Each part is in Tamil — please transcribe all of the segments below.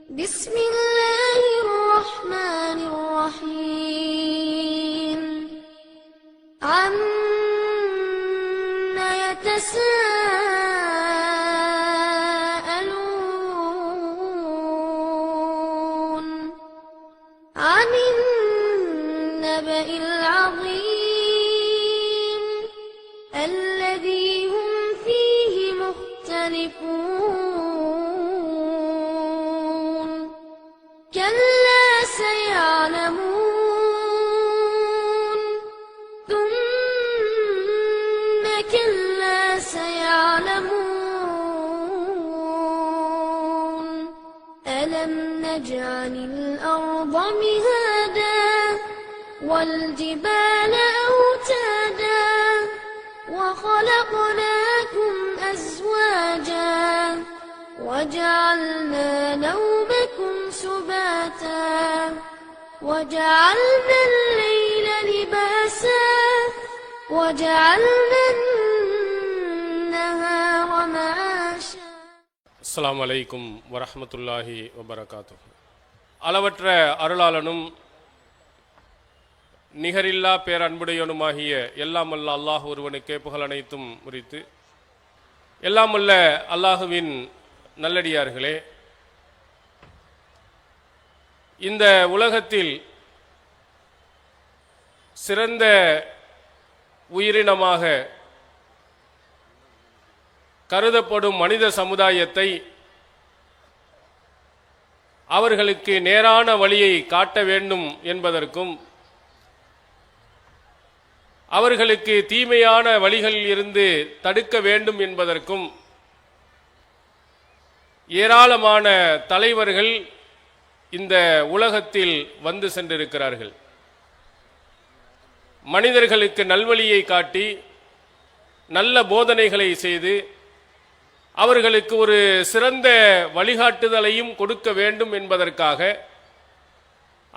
بسم الله الرحمن الرحيم عما يتساءلون عن النبأ العظيم الذي هم فيه مختلفون كلا سيعلمون ثم كلا سيعلمون ألم نجعل الأرض مهادا والجبال أوتادا وخلقناكم أزواجا وجعلنا نومكم سباتا وجعلنا الليل لباسا وجعلنا النهار معاشا. அஸ்ஸலாமு அலைக்கும் வரஹ்மத்துல்லாஹி வபரகாத்துஹு. அளவற்ற அருளாளனும் நிகரில்லா பேரன்புடையவனுமாகிய எல்லாம் அல்ல அல்லாஹ் ஒருவனுக்கே புகழ் அனைத்தும் உரித்து, எல்லாம் அல்ல அல்லாஹுவின் நல்லடியார்களே, இந்த உலகத்தில் சிறந்த உயிரினமாக கருதப்படும் மனித சமுதாயத்தை அவர்களுக்கு நேரான வழியை காட்ட வேண்டும் என்பதற்கும், அவர்களுக்கு தீமையான வழிகளில் இருந்து தடுக்க வேண்டும் என்பதற்கும் ஏராளமான தலைவர்கள் இந்த உலகத்தில் வந்து சென்றிருக்கிறார்கள். மனிதர்களுக்கு நல்வழியை காட்டி நல்ல போதனைகளை செய்து அவர்களுக்கு ஒரு சிறந்த வழிகாட்டுதலையும் கொடுக்க வேண்டும் என்பதற்காக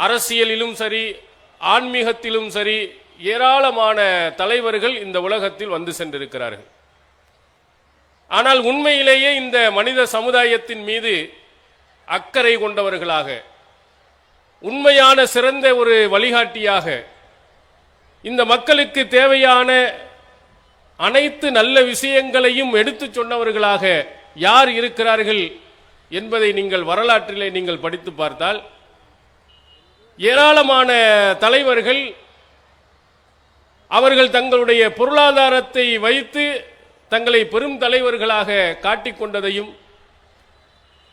அரசியலிலும் சரி ஆன்மீகத்திலும் சரி ஏராளமான தலைவர்கள் இந்த உலகத்தில் வந்து சென்றிருக்கிறார்கள். ஆனால் உண்மையிலேயே இந்த மனித சமுதாயத்தின் மீது அக்கறை கொண்டவர்களாக, உண்மையான சிறந்த ஒரு வழிகாட்டியாக, இந்த மக்களுக்கு தேவையான அனைத்து நல்ல விஷயங்களையும் எடுத்து சொன்னவர்களாக யார் இருக்கிறார்கள் என்பதை நீங்கள் வரலாற்றிலே நீங்கள் படித்து பார்த்தால் ஏராளமான தலைவர்கள் அவர்கள் தங்களுடைய பொருளாதாரத்தை வைத்து தங்களை பெரும் தலைவர்களாக காட்டிக்கொண்டதையும்,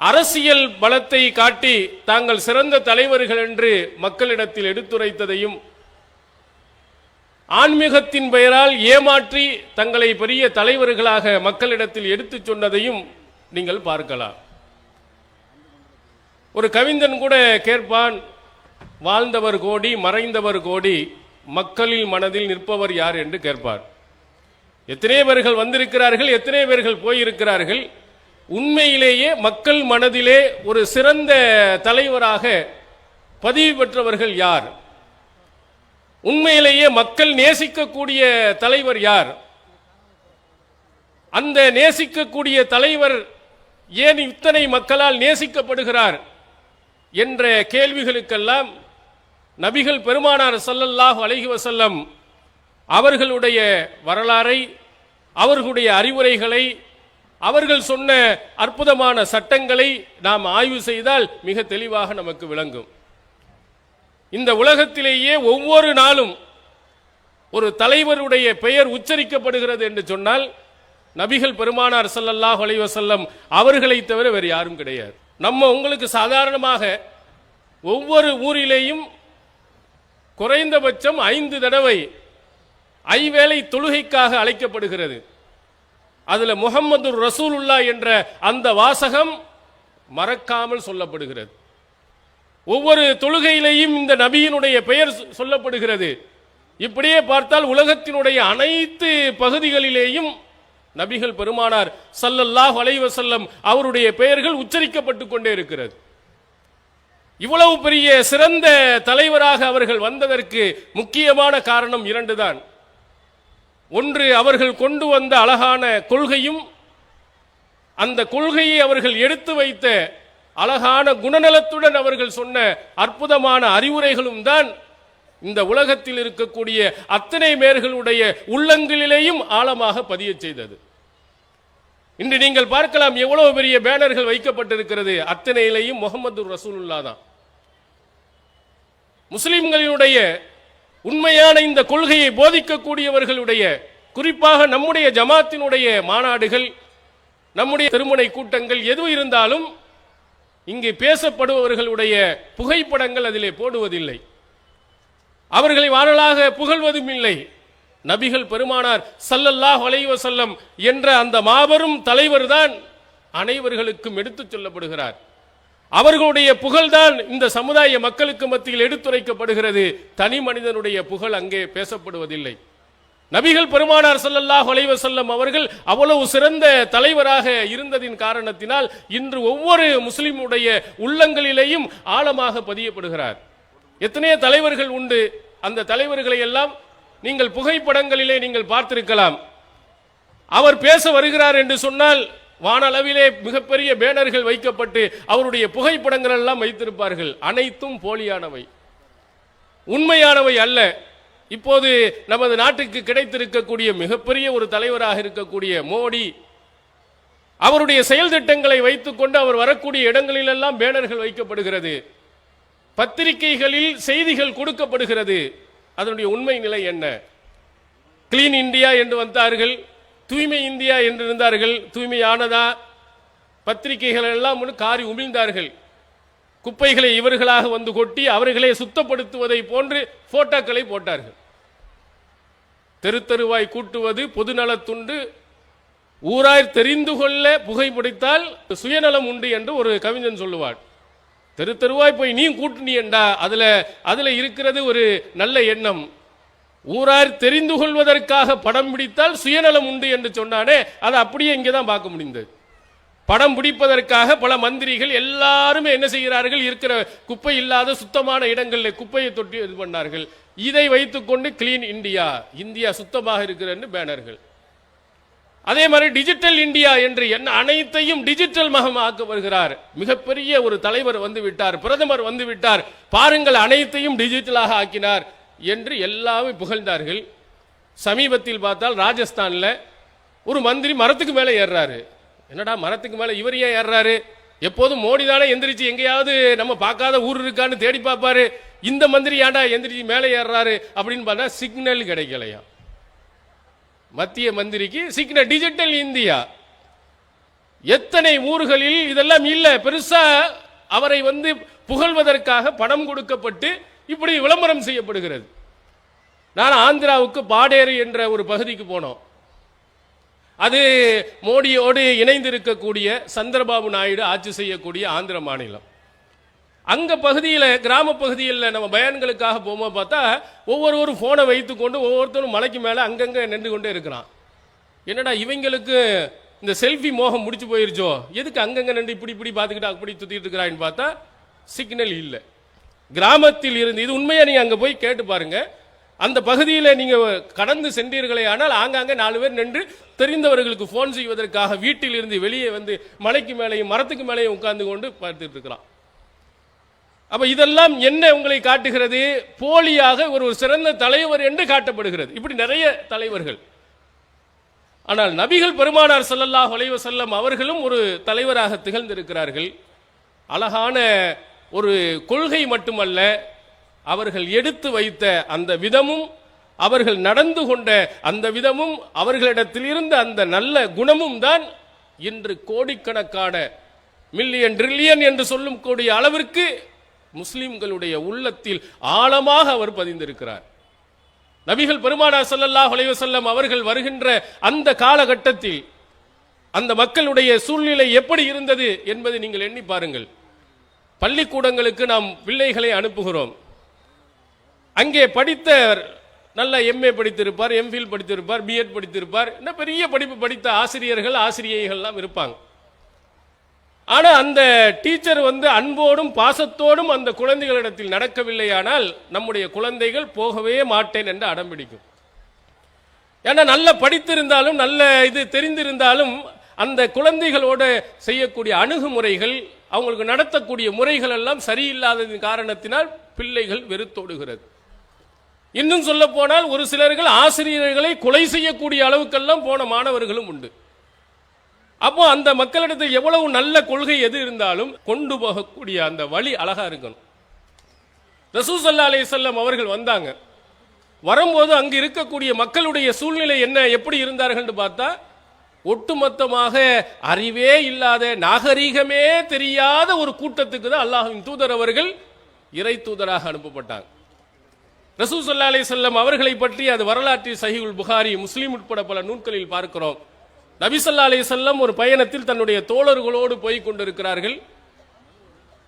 அரசியல் பலத்தை காட்டி தாங்கள் சிறந்த தலைவர்கள் என்று மக்களிடத்தில் எடுத்துரைத்ததையும், ஆன்மீகத்தின் பெயரால் ஏமாற்றி தங்களை பெரிய தலைவர்களாக மக்களிடத்தில் எடுத்துச் சொன்னதையும் நீங்கள் பார்க்கலாம். ஒரு கவிஞன் கூட கேட்பான், வாழ்ந்தவர் கோடி மறைந்தவர் கோடி மக்களில் மனதில் நிற்பவர் யார் என்று கேட்பார். எத்தனை பேர்கள் வந்திருக்கிறார்கள், எத்தனை பேர்கள் போயிருக்கிறார்கள், உண்மையிலேயே மக்கள் மனதிலே ஒரு சிறந்த தலைவராக பதிவு பெற்றவர்கள் யார்? உண்மையிலேயே மக்கள் நேசிக்கக்கூடிய தலைவர் யார்? அந்த நேசிக்கக்கூடிய தலைவர் ஏன் இத்தனை மக்களால் நேசிக்கப்படுகிறார் என்ற கேள்விகளுக்கெல்லாம் நபிகள் பெருமானார் ஸல்லல்லாஹு அலைஹி வஸல்லம் அவர்களுடைய வரலாறை, அவர்களுடைய அறிவுரைகளை, அவர்கள் சொன்ன அற்புதமான சட்டங்களை நாம் ஆய்வு செய்தால் மிக தெளிவாக நமக்கு விளங்கும். இந்த உலகத்திலேயே ஒவ்வொரு நாளும் ஒரு தலைவருடைய பெயர் உச்சரிக்கப்படுகிறது என்று சொன்னால் நபிகள் பெருமானார் ஸல்லல்லாஹு அலைஹி வஸல்லம் அவர்களை தவிர வேறு யாரும் கிடையாது. நம்ம உங்களுக்கு சாதாரணமாக ஒவ்வொரு ஊரிலேயும் குறைந்தபட்சம் 5 தடவை ஐவேளை தொழுகைக்காக அழைக்கப்படுகிறது. அதுல முஹம்மது ரசூலுல்லாஹ் என்ற அந்த வாசகம் மறக்காமல் சொல்லப்படுகிறது. ஒவ்வொரு தொழுகையிலேயும் இந்த நபியினுடைய பெயர் சொல்லப்படுகிறது. இப்படியே பார்த்தால் உலகத்தினுடைய அனைத்து பகுதிகளிலேயும் நபிகள் பெருமானார் ஸல்லல்லாஹு அலைஹி வஸல்லம் அவருடைய பெயர்கள் உச்சரிக்கப்பட்டு கொண்டே இருக்கிறது. இவ்வளவு பெரிய சிறந்த தலைவராக அவர்கள் வந்ததற்கு முக்கியமான காரணம் 2 தான். ஒன்று, அவர்கள் கொண்டு வந்த அழகான கொள்கையும் அந்த கொள்கையை அவர்கள் எடுத்து வைத்த அழகான குணநலத்துடன் அவர்கள் சொன்ன அற்புதமான அறிவுரைகளும் தான் இந்த உலகத்தில் இருக்கக்கூடிய அத்தனை பேர்களுடைய உள்ளங்களிலேயும் ஆழமாக பதிய செய்தது. இன்று நீங்கள் பார்க்கலாம் எவ்வளவு பெரிய பேனர்கள் வைக்கப்பட்டிருக்கிறது, அத்தனையிலேயும் முஹம்மது ரசூலுல்லாஹ் தான். முஸ்லிம்களினுடைய உண்மையான இந்த கொள்கையை போதிக்கக்கூடியவர்களுடைய, குறிப்பாக நம்முடைய ஜமாத்தினுடைய மாநாடுகள், நம்முடைய திருமண கூட்டங்கள் எது இருந்தாலும் இங்கே பேசப்படுபவர்களுடைய புகைப்படங்கள் அதிலே போடுவதில்லை, அவர்களை வானலாக புகழ்வதும் இல்லை. நபிகள் பெருமானார் ஸல்லல்லாஹு அலைஹி வஸல்லம் என்ற அந்த மாபெரும் தலைவர் தான் அனைவர்களுக்கும் எடுத்துச் சொல்லப்படுகிறார். அவர்களுடைய புகழ்தான் இந்த சமுதாய மக்களுக்கு மத்தியில் எடுத்துரைக்கப்படுகிறது. தனி மனிதனுடைய புகழ் அங்கே பேசப்படுவதில்லை. நபிகள் பெருமானார் ஸல்லல்லாஹு அலைஹி வஸல்லம் அவர்கள் அவ்வளவு சிறந்த தலைவராக இருந்ததின் காரணத்தினால் இன்று ஒவ்வொரு முஸ்லிமுடைய உள்ளங்களிலேயும் ஆழமாக பதியப்படுகிறார். எத்தனையோ தலைவர்கள் உண்டு, அந்த தலைவர்களை எல்லாம் நீங்கள் புகைப்படங்களிலே நீங்கள் பார்த்திருக்கலாம். அவர் பேச வருகிறார் என்று சொன்னால் வானளவிலே மிகப்பெரிய பேனர்கள் வைக்கப்பட்டு அவருடைய புகைப்படங்கள் எல்லாம் வைத்திருப்பார்கள். அனைத்தும் போலியானவை, உண்மையானவை அல்ல. இப்போது நமது நாட்டுக்கு கிடைத்திருக்கக்கூடிய மிகப்பெரிய ஒரு தலைவராக இருக்கக்கூடிய மோடி, அவருடைய செயல் திட்டங்களை வைத்துக்கொண்டு அவர் வரக்கூடிய இடங்களிலெல்லாம் பேனர்கள் வைக்கப்படுகிறது, பத்திரிகைகளில் செய்திகள் கொடுக்கப்படுகிறது. அதனுடைய உண்மை நிலை என்ன? கிளீன் இந்தியா என்று வந்தார்கள், தூய்மை இந்தியா என்று இருந்தார்கள். தூய்மையானதா? பத்திரிகைகள் எல்லாம் காரி உமிழ்ந்தார்கள். குப்பைகளை இவர்களாக வந்து கொட்டி அவர்களே சுத்தப்படுத்துவதை போன்று போட்டோக்களை போட்டார்கள். தெரு தெருவாய் கூட்டுவது பொதுநலத்துண்டு, ஊரார் தெரிந்து கொள்ள புகைப்பிடித்தால் சுயநலம் உண்டு என்று ஒரு கவிஞன் சொல்லுவார். தெரு தெருவாய் போய் நீ கூட்டினியண்டா, அதுல இருக்கிறது ஒரு நல்ல எண்ணம். ஊரார் தெரிந்து கொள்வதற்காக படம் பிடித்தால் சுயநலம் உண்டு என்று சொன்னானே, அதை அப்படியே இங்கே தான் பார்க்க முடிந்தது. படம் பிடிப்பதற்காக பல மந்திரிகள் எல்லாருமே என்ன செய்கிறார்கள், இருக்கிற குப்பை இல்லாத சுத்தமான இடங்களில் குப்பையை தொட்டி இது பண்ணார்கள். இதை வைத்துக்கொண்டு கிளீன் இந்தியா, இந்தியா சுத்தமாக இருக்கிறது பேனர்கள். அதே மாதிரி டிஜிட்டல் இந்தியா என்று என்ன அனைத்தையும் டிஜிட்டல் மகமாக்க வருகிறார். மிகப்பெரிய ஒரு தலைவர் வந்து விட்டார், பிரதமர் வந்து விட்டார், பாருங்கள் அனைத்தையும் டிஜிட்டலாக ஆக்கினார் என்று எல்லாமே புகழ்ந்தார்கள். சமீபத்தில் பார்த்தால் ராஜஸ்தான்ல ஒரு மந்திரி மரத்துக்கு மேலே ஏறுறாரு. என்னடா மரத்துக்கு மேலே இவர் ஏன் ஏறுறாரு? எப்போதும் மோடி தானே எந்திரிச்சு எங்கேயாவது நம்ம பார்க்காத ஊர் இருக்கான்னு தேடி பார்ப்பாரு, இந்த மந்திரி ஏன்டா எந்திரிச்சு மேலே ஏறுறாரு அப்படின்னு பார்த்தா சிக்னல் கிடைக்கலையா மத்திய மந்திரிக்கு. சிக்னல் டிஜிட்டல் இந்தியா எத்தனை ஊர்களில் இதெல்லாம் இல்லை. பெருசா அவரை வந்து புகழ்வதற்காக பணம் கொடுக்கப்பட்டு இப்படி விளம்பரம் செய்யப்படுகிறது. நான் ஆந்திராவுக்கு பாடேறு என்ற ஒரு பகுதிக்கு போனோம். அது மோடியோடு இணைந்திருக்கக்கூடிய சந்திரபாபு நாயுடு ஆட்சி செய்யக்கூடிய ஆந்திர மாநிலம். அங்க பகுதியில், கிராம பகுதியில் நம்ம பயான்களுக்காக போகும்போது பார்த்தா ஒவ்வொருவரும் போனை வைத்துக்கொண்டு ஒவ்வொருத்தரும் மலைக்கு மேலே அங்கங்க நின்று கொண்டே இருக்கிறான். என்னடா இவங்களுக்கு இந்த செல்ஃபி மோகம் முடிச்சு போயிருச்சோ, எதுக்கு அங்கங்க நின்று இப்படி இப்படி பார்த்துக்கிட்டு அப்படி சுத்திட்டு இருக்கிறான்னு பார்த்தா சிக்னல் இல்லை. கிராமத்தில் இருந்து, இது உண்மையா நீங்க அங்க போய் கேட்டு பாருங்க, அந்த பகுதியில் நீங்க கடந்து சென்றீர்களே ஆனால் ஆங்காங்க 4 பேர் நின்று தெரிந்தவர்களுக்கு போன் செய்வதற்காக வீட்டில் இருந்து வெளியே வந்து மலைக்கு மேலேயும் மரத்துக்கு மேலேயும் உட்கார்ந்து கொண்டு பார்த்துட்டு இருக்கிறான். அப்ப இதெல்லாம் என்ன உங்களை காட்டுகிறது? போலியாக ஒரு சிறந்த தலைவர் என்று காட்டப்படுகிறது. இப்படி நிறைய தலைவர்கள். ஆனால் நபிகள் பெருமானார் ஸல்லல்லாஹு அலைஹி வஸல்லம் அவர்களும் ஒரு தலைவராக திகழ்ந்திருக்கிறார்கள். அழகான ஒரு கொள்கை மட்டுமல்ல, அவர்கள் எடுத்து வைத்த அந்த விதமும், அவர்கள் நடந்து கொண்ட அந்த விதமும், அவர்களிடத்தில் இருந்த அந்த நல்ல குணமும் தான் இன்று கோடிக்கணக்கான மில்லியன் ட்ரில்லியன் என்று சொல்லும் கூடிய அளவிற்கு முஸ்லிம்களுடைய உள்ளத்தில் ஆழமாக அவர் பதிந்திருக்கிறார். நபிகள் பெருமானார் ஸல்லல்லாஹு அலைஹி வஸல்லம் அவர்கள் வருகின்ற அந்த காலகட்டத்தில் அந்த மக்களுடைய சூழ்நிலை எப்படி இருந்தது என்பதை நீங்கள் எண்ணி பாருங்கள். பள்ளிக்கூடங்களுக்கு நாம் பிள்ளைகளை அனுப்புகிறோம். அங்கே படித்த நல்ல எம்ஏ படித்திருப்பார், எம்ஃபில் படித்திருப்பார், பிஎட் படித்திருப்பார், என்ன பெரிய படிப்பு படித்த ஆசிரியர்கள் ஆசிரியைகள்லாம் இருப்பாங்க. ஆனா அந்த டீச்சர் வந்து அன்போடும் பாசத்தோடும் அந்த குழந்தைகளிடத்தில் நடக்கவில்லையானால் நம்முடைய குழந்தைகள் போகவே மாட்டேன் என்று அடம்பிடிக்கும். ஏன்னா நல்ல படித்திருந்தாலும் நல்ல இது தெரிந்திருந்தாலும் அந்த குழந்தைகளோடு செய்யக்கூடிய அணுகுமுறைகள், அவங்களுக்கு நடத்தக்கூடிய முறைகள் எல்லாம் சரியில்லாததின் காரணத்தினால் பிள்ளைகள் வெறுத்தோடுகிறது. இன்னும் சொல்ல போனால் ஒரு சிலர்கள் ஆசிரியர்களை கொலை செய்யக்கூடிய அளவுக்கெல்லாம் போன மாணவர்களும் உண்டு. அப்போ அந்த மக்களிடத்தில் எவ்வளவு நல்ல கொள்கை எது இருந்தாலும் கொண்டு போகக்கூடிய அந்த வழி அழகா இருக்கணும். ரசூல் ஸல்லல்லாஹு அலைஹி வஸல்லம் அவர்கள் வந்தாங்க. வரும்போது அங்கு இருக்கக்கூடிய மக்களுடைய சூழ்நிலை என்ன, எப்படி இருந்தார்கள் பார்த்தா, ஒட்டுமொத்தமாக அறிவே இல்லாத நாகரீகமே தெரியாத ஒரு கூட்டத்துக்கு தான் அல்லாஹ்வின் தூதர் அவர்கள் இறை தூதராக அனுப்பப்பட்டாங்க. ரசூல் ஸல்லல்லாஹு அலைஹி வஸல்லம் அவர்களை பற்றி அது வரலாற்றில் சஹீஹுல் புகாரி, முஸ்லிம் உட்பட பல நூல்களில் பார்க்கிறோம். நபி ஸல்லல்லாஹு அலைஹி வஸல்லம் ஒரு பயணத்தில் தன்னுடைய தோழர்களோடு போய் கொண்டிருக்கிறார்கள்.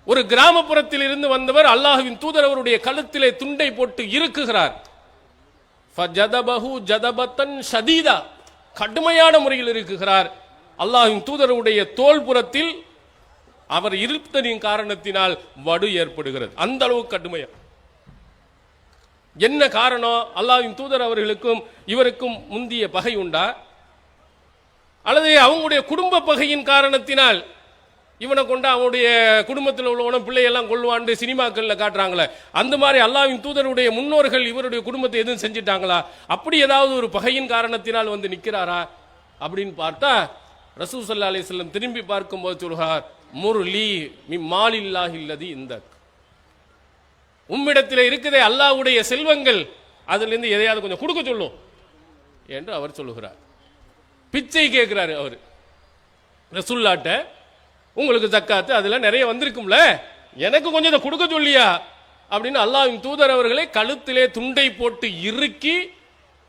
ஒரு கிராமப்புறத்தில் இருந்து வந்தவர் அல்லாஹ்வின் தூதர் அவருடைய கழுத்திலே துண்டை போட்டு இறுக்குகிறார். ஃபஜதபஹு ஜதபத்தன் ஷதீதா, கடுமையான முறையில் இருக்குகிறார். அல்லாஹ்வின் தூதருடைய தோள்புறத்தில் அவர் இருப்பதின் காரணத்தினால் வடு ஏற்படுகிறது. அந்த அளவு கடுமையா. என்ன காரணம்? அல்லாஹ்வின் தூதர் அவர்களுக்கும் இவருக்கும் முந்திய பகை உண்டா, அல்லது அவங்களுடைய குடும்ப பகையின் காரணத்தினால் இவனை கொண்டு அவனுடைய குடும்பத்தில் உள்ளவன பிள்ளையெல்லாம் கொள்வாண்டு சினிமாக்கள்ல காட்டுறாங்களே, அந்த மாதிரி அல்லாஹ்வின் தூதருடைய முன்னோர்கள் இவருடைய குடும்பத்தை எதுவும் செஞ்சிட்டாங்களா, அப்படி ஏதாவது ஒரு பகையின் காரணத்தினால் வந்து நிற்கிறாரா அப்படின்னு பார்த்தா, ரசூல் ஸல்லல்லாஹு அலைஹி வஸல்லம் திரும்பி பார்க்கும்போது சொல்கிறார், முர்லி மிம்மாலில்லாஹி அல்லதி இந்தக், உம்மிடத்தில் இருக்குதே அல்லாஹ்வுடைய செல்வங்கள், அதிலிருந்து எதையாவது கொஞ்சம் கொடுக்க சொல்லும் என்று அவர் சொல்லுகிறார். பிச்சை கேட்கிறாரு அவர் ரசூல்லாட்ட, உங்களுக்கு ஜக்காத்து அதெல்லாம் நிறைய வந்திருக்கும்ல, எனக்கு கொஞ்சம் இதை கொடுக்க சொல்லியா அப்படின்னு அல்லாஹ்வின் தூதர் அவர்களை கழுத்திலே துண்டை போட்டு இறுக்கி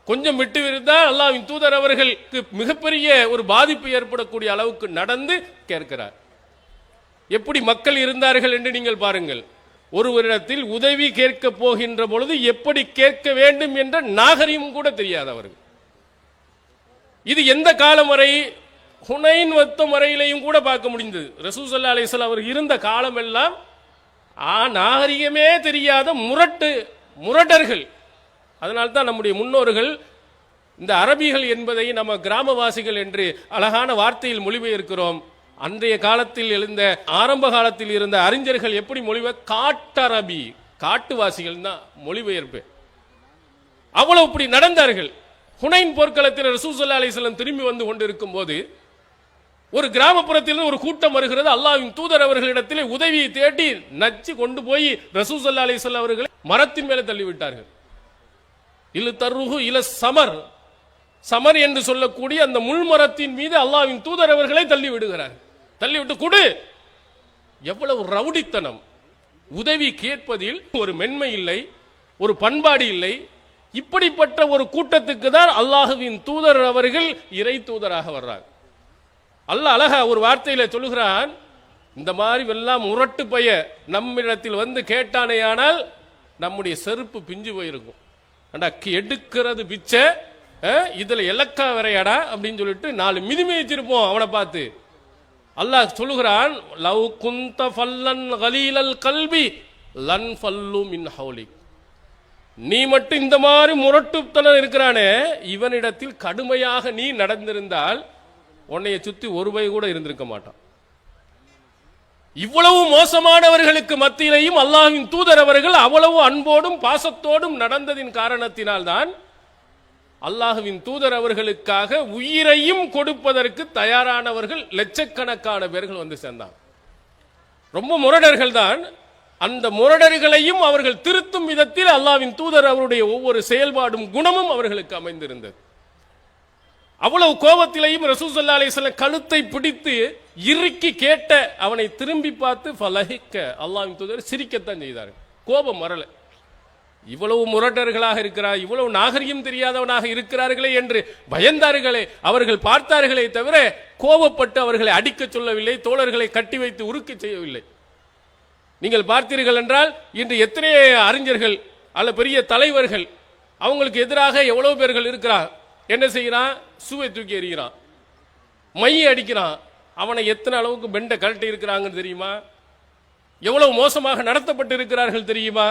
கொஞ்சம் விட்டு விருந்தால் அல்லாஹ்வின் தூதர் அவர்களுக்கு மிகப்பெரிய ஒரு பாதிப்பு ஏற்படக்கூடிய அளவுக்கு நடந்து கேட்கிறார். எப்படி மக்கள் இருந்தார்கள் என்று நீங்கள் பாருங்கள். ஒருவரிடத்தில் உதவி கேட்க போகின்ற பொழுது எப்படி கேட்க வேண்டும் என்ற நாகரிகம் கூட தெரியாது அவர்கள். இது எந்த காலம் வரை? ஹுனைன் யுத்தம் வரையிலையும் கூட பார்க்க முடிந்தது. ரசூல் ஸல்லல்லாஹு அலைஹி வஸல்லம் அவர் இருந்த காலம் எல்லாம் நாகரிகமே தெரியாத முரடர்கள். அதனால்தான் நம்முடைய முன்னோர்கள் இந்த அரபிகள் என்பதை நம்ம கிராமவாசிகள் என்று அழகான வார்த்தையில் மொழிபெயர்க்கிறோம். அன்றைய காலத்தில் எழுந்த ஆரம்ப காலத்தில் இருந்த அறிஞர்கள் எப்படி காட்டரபி, காட்டுவாசிகள் தான் மொழிபெயர்ப்பு. அவ்வளவு இப்படி நடந்தார்கள். ஹுனைன் போர்க்களத்தில் ரசூல் ஸல்லல்லாஹு அலைஹி வஸல்லம் திரும்பி வந்து கொண்டிருக்கும் போது ஒரு கிராமப்புறத்தில் ஒரு கூட்டம் வருகிறது. அல்லாஹ்வின் தூதர் அவர்களிடத்தில் உதவியை தேடி நச்சு கொண்டு போய் ரசூல் ஸல்லல்லாஹு அலைஹி வஸல்லம் அவர்களை மரத்தின் மேலே தள்ளிவிட்டார்கள். இலு தர்ருஹு இல சமர், சமர் என்று சொல்லக்கூடிய அந்த முள்மரத்தின் மீது அல்லாஹ்வின் தூதர் அவர்களை தள்ளி விடுகிறார். தள்ளிவிட்டு கொடு. எவ்வளவு ரவுடித்தனம்! உதவி கேட்பதில் ஒரு மென்மை இல்லை, ஒரு பண்பாடு இல்லை. இப்படிப்பட்ட ஒரு கூட்டத்துக்கு தான் அல்லாஹ்வின் தூதர் அவர்கள் இறை தூதராக வர்றாங்க. அல்லாஹ் அழகா ஒரு வார்த்தையில சொல்லுகிறான், இந்த மாதிரி எல்லாம் முரட்டு பைய நம்மிடத்தில் வந்து கேட்டானேயானால் நம்முடைய செருப்பு பிஞ்சு போயிருக்கும். எடுக்கிறது பிச்சை, இதுல இலக்கா வரையாடா அப்படின்னு சொல்லிட்டு 4 மிதிமை வச்சிருப்போம் அவனை பார்த்து. அல்லாஹ் சொல்லுகிறான், லவ் குந்த ஃபல்லன் கலீலல் கல்பி லன் ஃபல்லு மின் ஹவுலிக், நீ மட்டும் இந்த மாதிரி முரட்டுத்தனம் இருக்கிறானே, இவனிடத்தில் கடுமையாக நீ நடந்திருந்தால் உன்னைய சுத்தி ஒரு பை கூட இருந்திருக்க மாட்டான். இவ்வளவு மோசமானவர்களுக்கு மத்தியிலையும் அல்லாஹ்வின் தூதர் அவர்கள் அவ்வளவு அன்போடும் பாசத்தோடும் நடந்ததின் காரணத்தினால்தான் அல்லாஹ்வின் தூதர் அவர்களுக்காக உயிரையும் கொடுப்பதற்கு தயாரானவர்கள் லட்சக்கணக்கான பேர்கள் வந்து சேர்ந்தாங்க. ரொம்ப முரடர்கள் தான். அந்த முரடர்களையும் அவர்கள் திருத்தும் விதத்தில் அல்லாஹ்வின் தூதர் அவருடைய ஒவ்வொரு செயல்பாடும் குணமும் அவர்களுக்கு அமைந்திருந்தது. அவ்வளவு கோபத்திலையும் ரசூல் ஸல்லல்லாஹு அலைஹி வஸல்லம் கழுத்தை பிடித்து இறுக்கி கேட்ட அவனை திரும்பி பார்த்து ஃபலஹிக்க, அல்லாஹ்வின் தூதர் சிரிக்கத்தான் செய்தார்கள். கோபம் வரல. இவ்வளவு முரடர்களாக இருக்கிறார், இவ்வளவு நாகரிகம் தெரியாதவனாக இருக்கிறார்களே என்று பயந்தார்களே, அவர்கள் பார்த்தார்களே தவிர கோபப்பட்டு அவர்களை அடிக்க சொல்லவில்லை, தோழர்களை கட்டி வைத்து உருக்க செய்யவில்லை. நீங்கள் பார்த்தீர்கள் என்றால் இன்று எத்தனை அறிஞர்கள் அல்ல பெரிய தலைவர்கள் அவங்களுக்கு எதிராக எவ்வளவு பேர்கள் இருக்கிறார். என்ன செய்யறான்? சூவை தூக்கி எறிகிறான், மையை அடிக்கிறான். அவனை எத்தனை அளவுக்கு பெண்டை கழட்டி இருக்கிறாங்கன்னு தெரியுமா? எவ்வளவு மோசமாக நடத்தப்பட்டு இருக்கிறார்கள் தெரியுமா?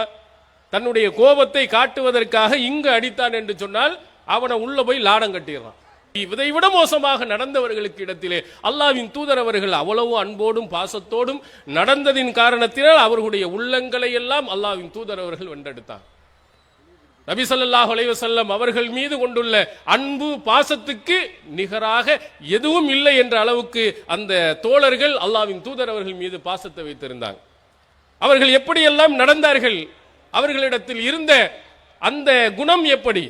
தன்னுடைய கோபத்தை காட்டுவதற்காக இங்கு அடித்தான் என்று சொன்னால் அவனை உள்ள போய் லாடம் கட்டிடுறான். இதைவிட மோசமாக நடந்தவர்களுக்கு இடத்திலே அல்லாஹ்வின் தூதர் அவர்கள் அவ்வளவு அன்போடும் பாசத்தோடும் நடந்ததின் காரணத்தினால் அவர்களுடைய உள்ளங்களை எல்லாம் அல்லாஹ்வின் தூதர் அவர்கள் வென்றெடுத்தார். நபி ஸல்லல்லாஹு அலைஹி வஸல்லம் அவர்கள் மீது கொண்டுள்ள அன்பு பாசத்துக்கு நிகராக எதுவும் இல்லை என்ற அளவுக்கு அந்த தோழர்கள் அல்லாஹ்வின் தூதர் அவர்கள் மீது பாசத்தை வைத்திருந்தாங்க. அவர்கள் எப்படியெல்லாம் நடந்தார்கள், அவர்களிடத்தில் இருந்த அந்த குணம் எப்படி?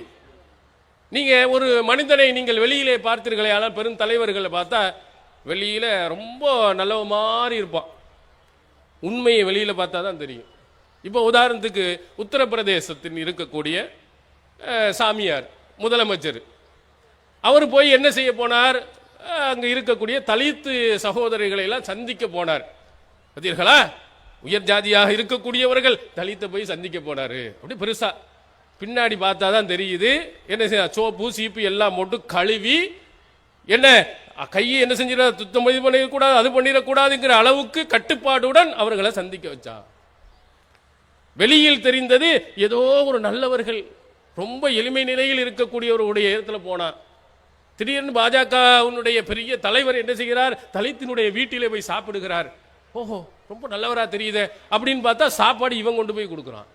நீங்க ஒரு மனிதனை நீங்கள் வெளியிலே பார்த்தீர்களே, ஆனால் பெரும் தலைவர்களை பார்த்தா வெளியில ரொம்ப நல்லவ மாதிரி இருப்பான், உண்மையை வெளியில பார்த்தா தான் தெரியும். இப்போ உதாரணத்துக்கு உத்தரப்பிரதேசத்தில் இருக்கக்கூடிய சாமியார் முதலமைச்சர், அவர் போய் என்ன செய்ய போனார்? அங்க இருக்கக்கூடிய தலித்து சகோதரிகளை எல்லாம் சந்திக்க போனார். பார்த்தீர்களா, உயர் ஜாதியாக இருக்கக்கூடியவர்கள் தலித்தை போய் சந்திக்க போனாரு. அப்படி பெருசா பின்னாடி பார்த்தா தான் தெரியுது, என்ன செய்ய சோப்பு சீப்பு எல்லாம் போட்டு கழுவி என்ன கையை என்ன செஞ்சிட சுத்தம் பண்ணிடக்கூடாது, அது பண்ணிடக்கூடாதுங்கிற அளவுக்கு கட்டுப்பாடுடன் அவர்களை சந்திக்க வச்சா. வெளியில் தெரிந்தது ஏதோ ஒரு நல்லவர்கள், ரொம்ப எளிமை நிலையில் இருக்கக்கூடியவருடைய இடத்துல போனா. திடீர்னு பாஜகவுடைய பெரிய தலைவர் என்ன செய்கிறார்? தலித்தினுடைய வீட்டிலே போய் சாப்பிடுகிறார். ஓஹோ, ரொம்ப நல்லவரா தெரியுது அப்படின்னு பார்த்தா சாப்பாடு இவன் கொண்டு போய் கொடுக்குறான்.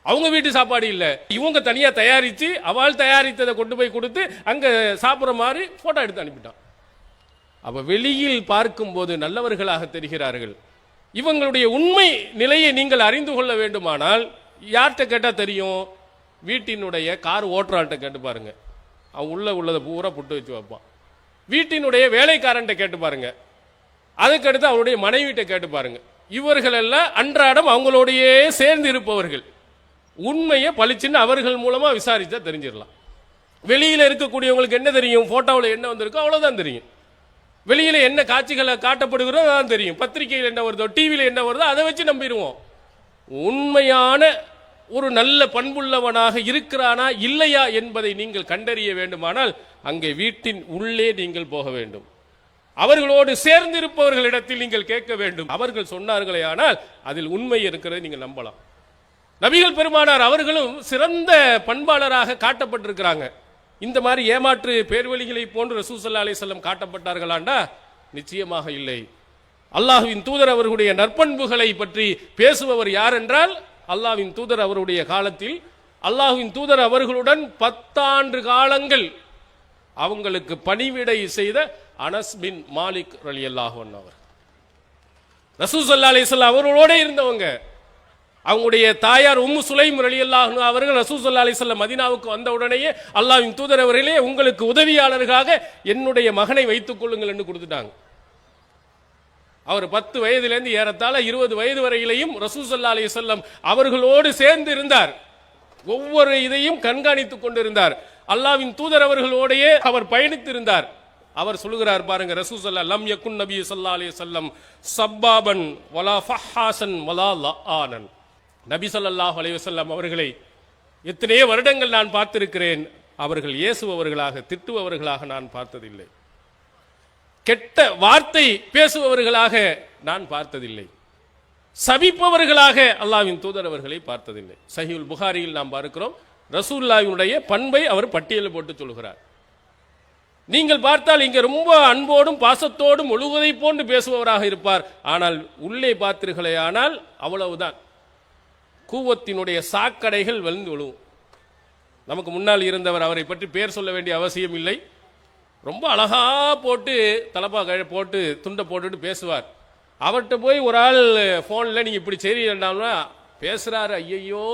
அவங்க வீட்டு சாப்பாடு இல்ல, இவங்க தனியா தயாரிச்சு அவள் தயாரித்ததை கொண்டு போய் கொடுத்து அங்க சாப்பிட்ற மாதிரி போட்டோ எடுத்து அனுப்பிட்டான். அப்ப வெளியில் பார்க்கும் போது நல்லவர்களாக தெரிகிறார்கள். இவங்களுடைய உண்மை நிலையை நீங்கள் அறிந்து கொள்ள வேண்டுமானால் யார்கிட்ட கேட்டா தெரியும்? வீட்டினுடைய கார் ஓட்டுறாள்கிட்ட கேட்டு பாருங்க, அவன் உள்ளதை பூரா புட்டு வச்சு வைப்பான். வீட்டினுடைய வேலைக்காரன்ட்ட கேட்டு பாருங்க, அதுக்கடுத்து அவருடைய மனைவிட்ட கேட்டு பாருங்க. இவர்கள் எல்லாம் அன்றாடம் அவங்களோடையே சேர்ந்து இருப்பவர்கள். உண்மையை பளிச்சுன்னு அவர்கள் மூலமா விசாரிச்சா தெரிஞ்சிடலாம். வெளியில இருக்கக்கூடியவங்களுக்கு என்ன தெரியும்? போட்டோவில் என்ன வந்திருக்கோ அவ்வளவுதான் தெரியும். வெளியில என்ன காட்சிகளை காட்டப்படுகிறதோ அதான் தெரியும். பத்திரிகையில் என்ன வருதோ, டிவியில் என்ன வருதோ அதை வச்சு நம்பிடுவோம். உண்மையான ஒரு நல்ல பண்புள்ளவனாக இருக்கிறானா இல்லையா என்பதை நீங்கள் கண்டறிய வேண்டுமானால் அங்கே வீட்டின் உள்ளே நீங்கள் போக வேண்டும். அவர்களோடு சேர்ந்திருப்பவர்களிடத்தில் நீங்கள் கேட்க வேண்டும். அவர்கள் சொன்னார்களே ஆனால் அதில் உண்மை இருக்கிறதை நீங்கள் நம்பலாம். நபிகள் பெருமானார் அவர்களும் சிறந்த பண்பாளராக காட்டப்பட்டிருக்கிறாங்க. இந்த மாதிரி ஏமாற்று பேர்வழிகளை போன்று ரசூல் ஸல்லல்லாஹு அலைஹி வஸல்லம் காட்டப்பட்டார்களாண்டா நிச்சயமாக இல்லை. அல்லாஹ்வின் தூதர் அவர்களுடைய நற்பண்புகளை பற்றி பேசுபவர் யார் என்றால் அல்லாஹ்வின் தூதர் அவருடைய காலத்தில் அல்லாஹ்வின் தூதர் அவர்களுடன் 10 ஆண்டு காலங்கள் அவங்களுக்கு பணிவிடை செய்த அனஸ் பின் மாலிக் ரலியல்லாஹு அன்ஹு அவர் ரசூல் ஸல்லல்லாஹு அலைஹி வஸல்லம் அவர்களோட இருந்தவங்க. அவங்களுடைய தாயார் உம்மு சுலைம் ரலியல்லாஹு அன்ஹா அவர்கள் ரசூல் ஸல்லல்லாஹு அலைஹி வஸல்லம் மதீனாவுக்கு வந்த உடனேயே அல்லாஹ்வின் தூதர் அவர்களே உங்களுக்கு உதவியாளர்களாக என்னுடைய மகனை வைத்துக் கொள்ளுங்கள் என்று கொடுத்துட்டாங்க. அவர் 10 வயதிலிருந்து ஏறத்தாழ 20 வயது வரையிலையும் ரசூல் ஸல்லல்லாஹு அலைஹி வஸல்லம் அவர்களோடு சேர்ந்து இருந்தார். ஒவ்வொரு இதையும் கண்காணித்துக் கொண்டிருந்தார். அல்லாஹ்வின் தூதர் அவர்களோடையே அவர் பயணித்திருந்தார். அவர் சொல்லுகிறார் பாருங்க, ரசூல் ஸல்லல்லாஹு லம் யகுன் நபி ஸல்லல்லாஹு அலைஹி வஸல்லம் சப்பாபன் வலா ஃபஹாசன் வலா லஆனன். நபி ஸல்லல்லாஹு அலைஹி வஸல்லம் அவர்களை எத்தனையோ வருடங்கள் நான் பார்த்திருக்கிறேன். அவர்கள் ஏசுபவர்களாக திட்டுபவர்களாக நான் பார்த்ததில்லை. கெட்ட வார்த்தை பேசுபவர்களாக நான் பார்த்ததில்லை. சபிப்பவர்களாக அல்லாஹ்வின் தூதர் அவர்களை பார்த்ததில்லை. சஹீஹுல் புகாரியில் நாம் பார்க்கிறோம், ரசூலுல்லாஹ்வினுடைய பண்பை அவர் பட்டியலில் போட்டு சொல்கிறார். நீங்கள் பார்த்தால் இங்கே ரொம்ப அன்போடும் பாசத்தோடும் ஒழுகுவதை போன்று பேசுபவராக இருப்பார். ஆனால் உள்ளே பார்த்தீர்களே ஆனால் அவ்வளவுதான், கூவத்தினுடைய சாக்கடைகள் விழுந்து விழுவும். நமக்கு முன்னால் இருந்தவர், அவரை பற்றி பேர் சொல்ல வேண்டிய அவசியம் இல்லை, ரொம்ப அழகா போட்டு தலப்பா போட்டு துண்டை போட்டுட்டு பேசுவார். அவர்கிட்ட போய் ஒரு ஆள் போன்ல நீங்க இப்படி செய்யறீங்கன்னா பேசுறாரு, ஐயையோ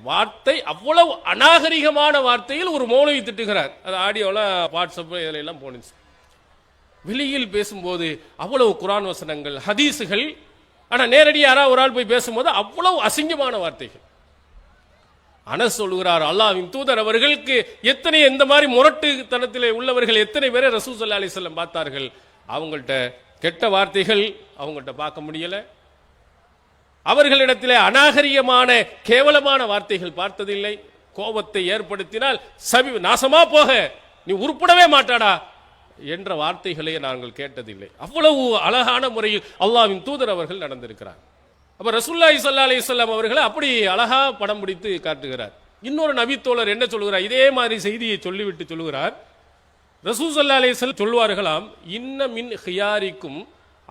வார்த்தை அவ்வளவு அநாகரிகமான வார்த்தையில் ஒரு மௌலவி திட்டுகிறார். அது ஆடியோல வாட்ஸ்அப் இதுல எல்லாம் போனுச்சு. வெளியில் பேசும்போது அவ்வளவு குர்ஆன் வசனங்கள் ஹதீஸுகள், ஆனா நேரடியாக யாராவது ஒரு ஆள் போய் பேசும்போது அவ்வளவு அசிங்கமான வார்த்தைகள். அனஸ் சொல்லுகிறார், அல்லாஹ்வின் தூதர் அவர்களுக்கு எத்தனை இந்த மாதிரி முரட்டுத்தனத்திலே உள்ளவர்கள் எத்தனை பேரை ரசூல் ஸல்லல்லாஹு அலைஹி வஸல்லம் பார்த்தார்கள். அவங்கள்ட்ட கெட்ட வார்த்தைகள் அவங்கள்ட்ட பார்க்க முடியல. அவர்களிடத்திலே அநாகரிகமான கேவலமான வார்த்தைகள் பார்த்ததில்லை. கோபத்தை ஏற்படுத்தினால் சபி நாசமா போக நீ உருப்படவே மாட்டாடா என்ற வார்த்தைகளை நாங்கள் கேட்டதில்லை. அவ்வளவு அழகான முறையில் அல்லாஹ்வின் தூதர் அவர்கள் நடந்திருக்கிறார். அப்ப ரசூலுல்லாஹி ஸல்லல்லாஹு அலைஹி வஸல்லம் அவர்களை அப்படி அழகா படம் பிடித்து காட்டுகிறார். இன்னொரு நபி தோழர் என்ன சொல்லுகிறார், இதே மாதிரி செய்தியை சொல்லிவிட்டு சொல்லுகிறார், ரசூல் ஸல்லல்லாஹு அலைஹி வஸல்லம் சொல்வார்களாம், இன்ன மின் ஹியாரிக்கும்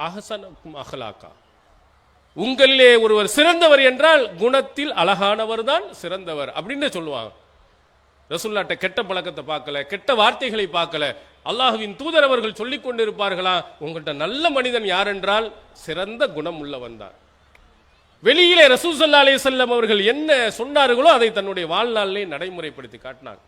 அஹ்ஸனக்கும் அஹ்லாக்கா. உங்களிலே ஒருவர் சிறந்தவர் என்றால் குணத்தில் அழகானவர் தான் சிறந்தவர் அப்படின்னு சொல்லுவாங்க. ரசூலுல்லாஹ்ட்ட கெட்ட பழக்கத்தை பார்க்கல, கெட்ட வார்த்தைகளை பார்க்கல. அல்லாஹ்வின் தூதர் அவர்கள் சொல்லிக் கொண்டிருப்பார்களா, உங்கள்கிட்ட நல்ல மனிதன் யார் என்றால் சிறந்த குணம் உள்ளவன் தான். வெளியிலே ரசூல் ஸல்லல்லாஹு அலைஹி வஸல்லம் அவர்கள் என்ன சொன்னார்களோ அதை தன்னுடைய வாழ்நாளிலே நடைமுறைப்படுத்தி காட்டினார்.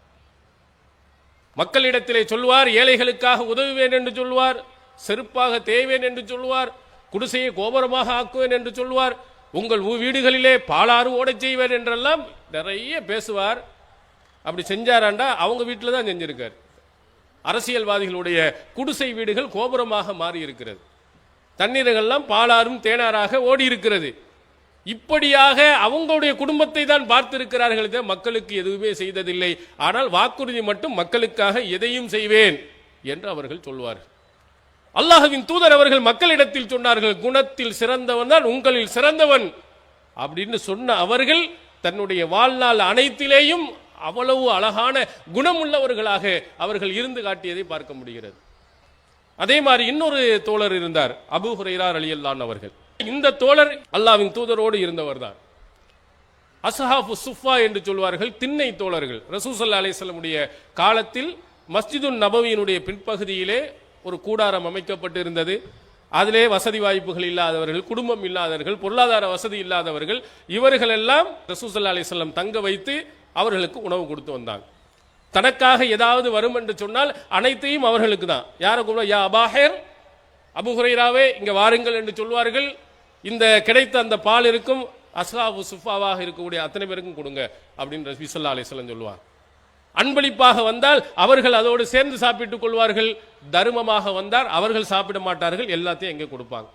மக்களிடத்திலே சொல்வார், ஏழைகளுக்காக உதவுவேன் என்று சொல்வார், செருப்பாக தேய்வேன் என்று சொல்வார், குடிசையை கோபுரமாக ஆக்குவேன் என்று சொல்வார், உங்கள் வீடுகளிலே பாலாறு ஓடச் செய்வேன் என்றெல்லாம் நிறைய பேசுவார். அப்படி செஞ்சாராண்டா அவங்க வீட்டில் தான் செஞ்சிருக்கார். அரசியல்வாதிகளுடைய குடிசை வீடுகள் கோபுரமாக மாறி இருக்கிறது, தண்ணீர்கள்லாம் பாலாறும் தேனாராக ஓடி இருக்கிறது. இப்படியாக அவங்களுடைய குடும்பத்தை தான் பார்த்திருக்கிறார்கள், மக்களுக்கு எதுவுமே செய்ததில்லை. ஆனால் வாக்குறுதி மட்டும் மக்களுக்காக எதையும் செய்வேன் என்று அவர்கள் சொல்வார்கள். அல்லாஹ்வின் தூதர் அவர்கள் மக்களிடத்தில் சொன்னார்கள், குணத்தில் சிறந்தவன் தான் உங்களில் சிறந்தவன் அப்படின்னு சொன்ன அவர்கள் தன்னுடைய வாழ்நாள் அனைத்திலேயும் அவ்வளவு அழகான குணமுள்ளவர்களாக அவர்கள் இருந்து காட்டியதை பார்க்க முடிகிறது. அதே மாதிரி இன்னொரு தோழர் இருந்தார், அபூ ஹுரைரா ரலியல்லாஹு அவர்கள். இந்த தோழர் அல்லாஹ்வின் தூதரோடு இருந்தவர் தான். அஸ்ஹாபு சுஃபா என்று சொல்வார்கள், திண்ணை தோழர்கள். ரசூல் ஸல்லல்லாஹு அலைஹி வஸல்லம் உடைய காலத்தில் மஸ்ஜிதுன் நபவியினுடைய பின்பகுதியிலே ஒரு கூடாரம் அமைக்கப்பட்டிருந்தது. அதிலே வசதி வாய்ப்புகள் இல்லாதவர்கள், குடும்பம் இல்லாதவர்கள், பொருளாதார வசதி இல்லாதவர்கள், இவர்கள் எல்லாம் ரசூல் ஸல்லல்லாஹு அலைஹி வஸல்லம் தங்க வைத்து அவர்களுக்கு உணவு கொடுத்து வந்தாங்க. தனக்காக ஏதாவது வரும் என்று சொன்னால் அனைத்தையும் அவர்களுக்கு தான். யாரை கூட யா அபாஹிர், அபூ ஹுரைராவே இங்க வாருங்கள் என்று சொல்வார்கள். இந்த கிடைத்த அந்த பால் இருக்கும் அஸ்ஹாபு சுஃபாவாக இருக்கக்கூடிய அத்தனை பேருக்கும் கொடுங்க அப்படின்னு ரசூல் ஸல்லல்லாஹு அலைஹி வஸல்லம் சொல்லுவாங்க. அன்பளிப்பாக வந்தால் அவர்கள் அதோடு சேர்ந்து சாப்பிட்டுக் கொள்வார்கள். தர்மமாக வந்தால் அவர்கள் சாப்பிட மாட்டார்கள், எல்லாத்தையும் எங்கே கொடுப்பாங்க.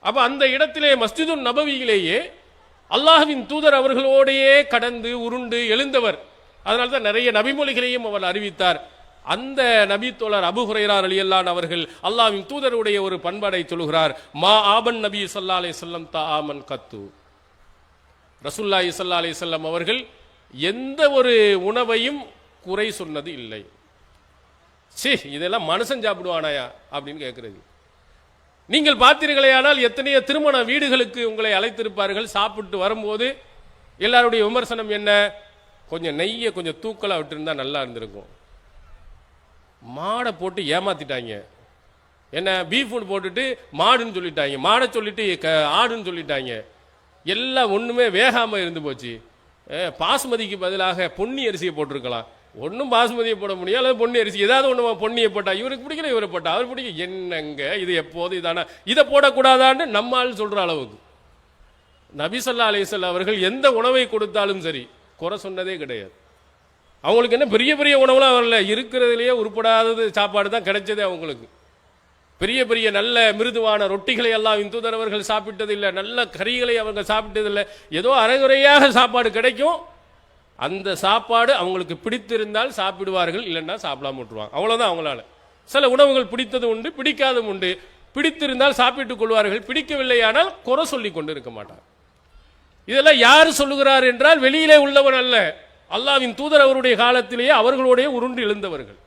அப்ப அந்த இடத்திலே மஸ்ஜிதுன் நபவியிலேயே அல்லாஹ்வின் தூதர் அவர்களோடையே கடந்து உருண்டு எழுந்தவர். அதனால்தான் நிறைய நபிமொழிகளையும் அவர் அறிவித்தார். அந்த நபி தோழர் அபூ ஹுரைரா ரலியல்லாஹு அவர்கள் அல்லாஹ்வின் தூதருடைய ஒரு பண்பாடை சொல்கிறார், மா ஆபன் நபி ஸல்லல்லாஹு அலைஹி வஸல்லம் தஆமன் கத்து. ரசூலுல்லாஹி ஸல்லல்லாஹு அலைஹி வஸல்லம் அவர்கள் எந்த ஒரு உணவையும் குறை சொன்னது இல்லை. சி இதெல்லாம் மனுஷன் சாப்பிடுவானாயா அப்படின்னு கேட்கிறது. நீங்கள் பார்த்தீர்களேயானால் எத்தனையோ திருமண வீடுகளுக்கு உங்களை அழைத்திருப்பார்கள். சாப்பிட்டு வரும்போது எல்லாருடைய விமர்சனம் என்ன, கொஞ்சம் நெய்யை கொஞ்சம் தூக்கலா விட்டுருந்தா நல்லா இருந்திருக்கும். மாடை போட்டு ஏமாத்திட்டாங்க, என்ன பீஃப் போட்டுட்டு மாடுன்னு சொல்லிட்டாங்க, மாடை சொல்லிட்டு ஆடுன்னு சொல்லிட்டாங்க, எல்லாம் ஒண்ணுமே வேகாம இருந்து போச்சு. பாசுமதிக்கு பதிலாக பொன்னி அரிசியை போட்டிருக்கலாம். ஒன்றும் பாசுமதியை போட முடியும், அல்லது பொன்னி அரிசி ஏதாவது ஒன்று பொன்னியை போட்டா இவருக்கு பிடிக்கல, இவரை போட்டா அவர் பிடிக்க, என்னங்க இது எப்போது இதான இதை போடக்கூடாதான்னு நம்மால் சொல்ற அளவுக்கு. நபி ஸல்லல்லாஹு அலைஹி வஸல்லம் அவர்கள் எந்த உணவை கொடுத்தாலும் சரி குறை சொன்னதே கிடையாது. அவங்களுக்கு என்ன பெரிய பெரிய உணவுலாம் வரல, இருக்கிறதுலேயே உருப்படாதது சாப்பாடு தான் கிடைச்சதே அவங்களுக்கு. பெரிய பெரிய நல்ல மிருதுவான ரொட்டிகளை எல்லாம் தூதர் அவர்கள் சாப்பிட்டதில்லை, நல்ல கறிகளை அவங்க சாப்பிட்டதில்லை. ஏதோ அரைகுறையாக சாப்பாடு கிடைக்கும், அந்த சாப்பாடு அவங்களுக்கு பிடித்திருந்தால் சாப்பிடுவார்கள், இல்லைன்னா சாப்பிடாம விட்டுருவாங்க. அவ்வளோதான் அவங்களால. சில உணவுகள் பிடித்தது உண்டு, பிடிக்காதும் உண்டு. பிடித்திருந்தால் சாப்பிட்டுக் கொள்வார்கள், பிடிக்கவில்லையானால் குறை சொல்லி கொண்டு இருக்க மாட்டார். இதெல்லாம் யார் சொல்லுகிறார் என்றால் வெளியிலே உள்ளவன் அல்ல, அல்லாஹ்வின் தூதர் அவருடைய காலத்திலேயே அவர்களுடைய உருண்டு எழுந்தவர்கள்.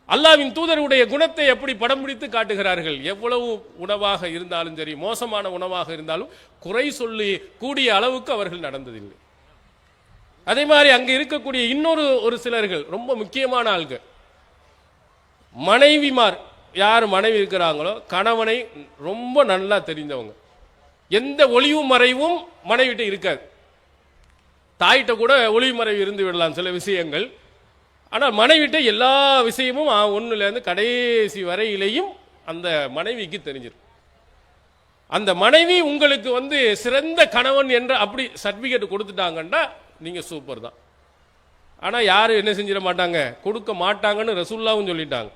அல்லாஹ்வின் தூதருடைய குணத்தை எப்படி படம் பிடித்து காட்டுகிறார்கள். எவ்வளவு உணவாக இருந்தாலும் சரி, மோசமான உணவாக இருந்தாலும் குறை சொல்லி கூடிய அளவுக்கு அவர்கள் நடந்ததில்லை. அதே மாதிரி அங்க இருக்கக்கூடிய ஒரு சிலர்கள் ரொம்ப முக்கியமான ஆள்கள், மனைவிமார். யார் மனைவி இருக்கிறாங்களோ கணவனை ரொம்ப நல்லா தெரிந்தவங்க. எந்த ஒளிவு மறைவும் மனைவிட்ட இருக்காது. தாயிட்ட கூட ஒளிவு மறைவு இருந்து விடலாம் சில விஷயங்கள், ஆனால் மனைவிட்ட எல்லா விஷயமும் ஒன்னுலேருந்து கடைசி வரையிலையும் அந்த மனைவிக்கு தெரிஞ்சிடும். அந்த மனைவி உங்களுக்கு சிறந்த கணவன் என்ற அப்படி சர்டிபிகேட் கொடுத்துட்டாங்கன்னா நீங்க சூப்பர் தான். ஆனா யாரும் என்ன செஞ்சிட மாட்டாங்க, கொடுக்க மாட்டாங்கன்னு ரசூலுல்லாஹ்வும் சொல்லிட்டாங்க.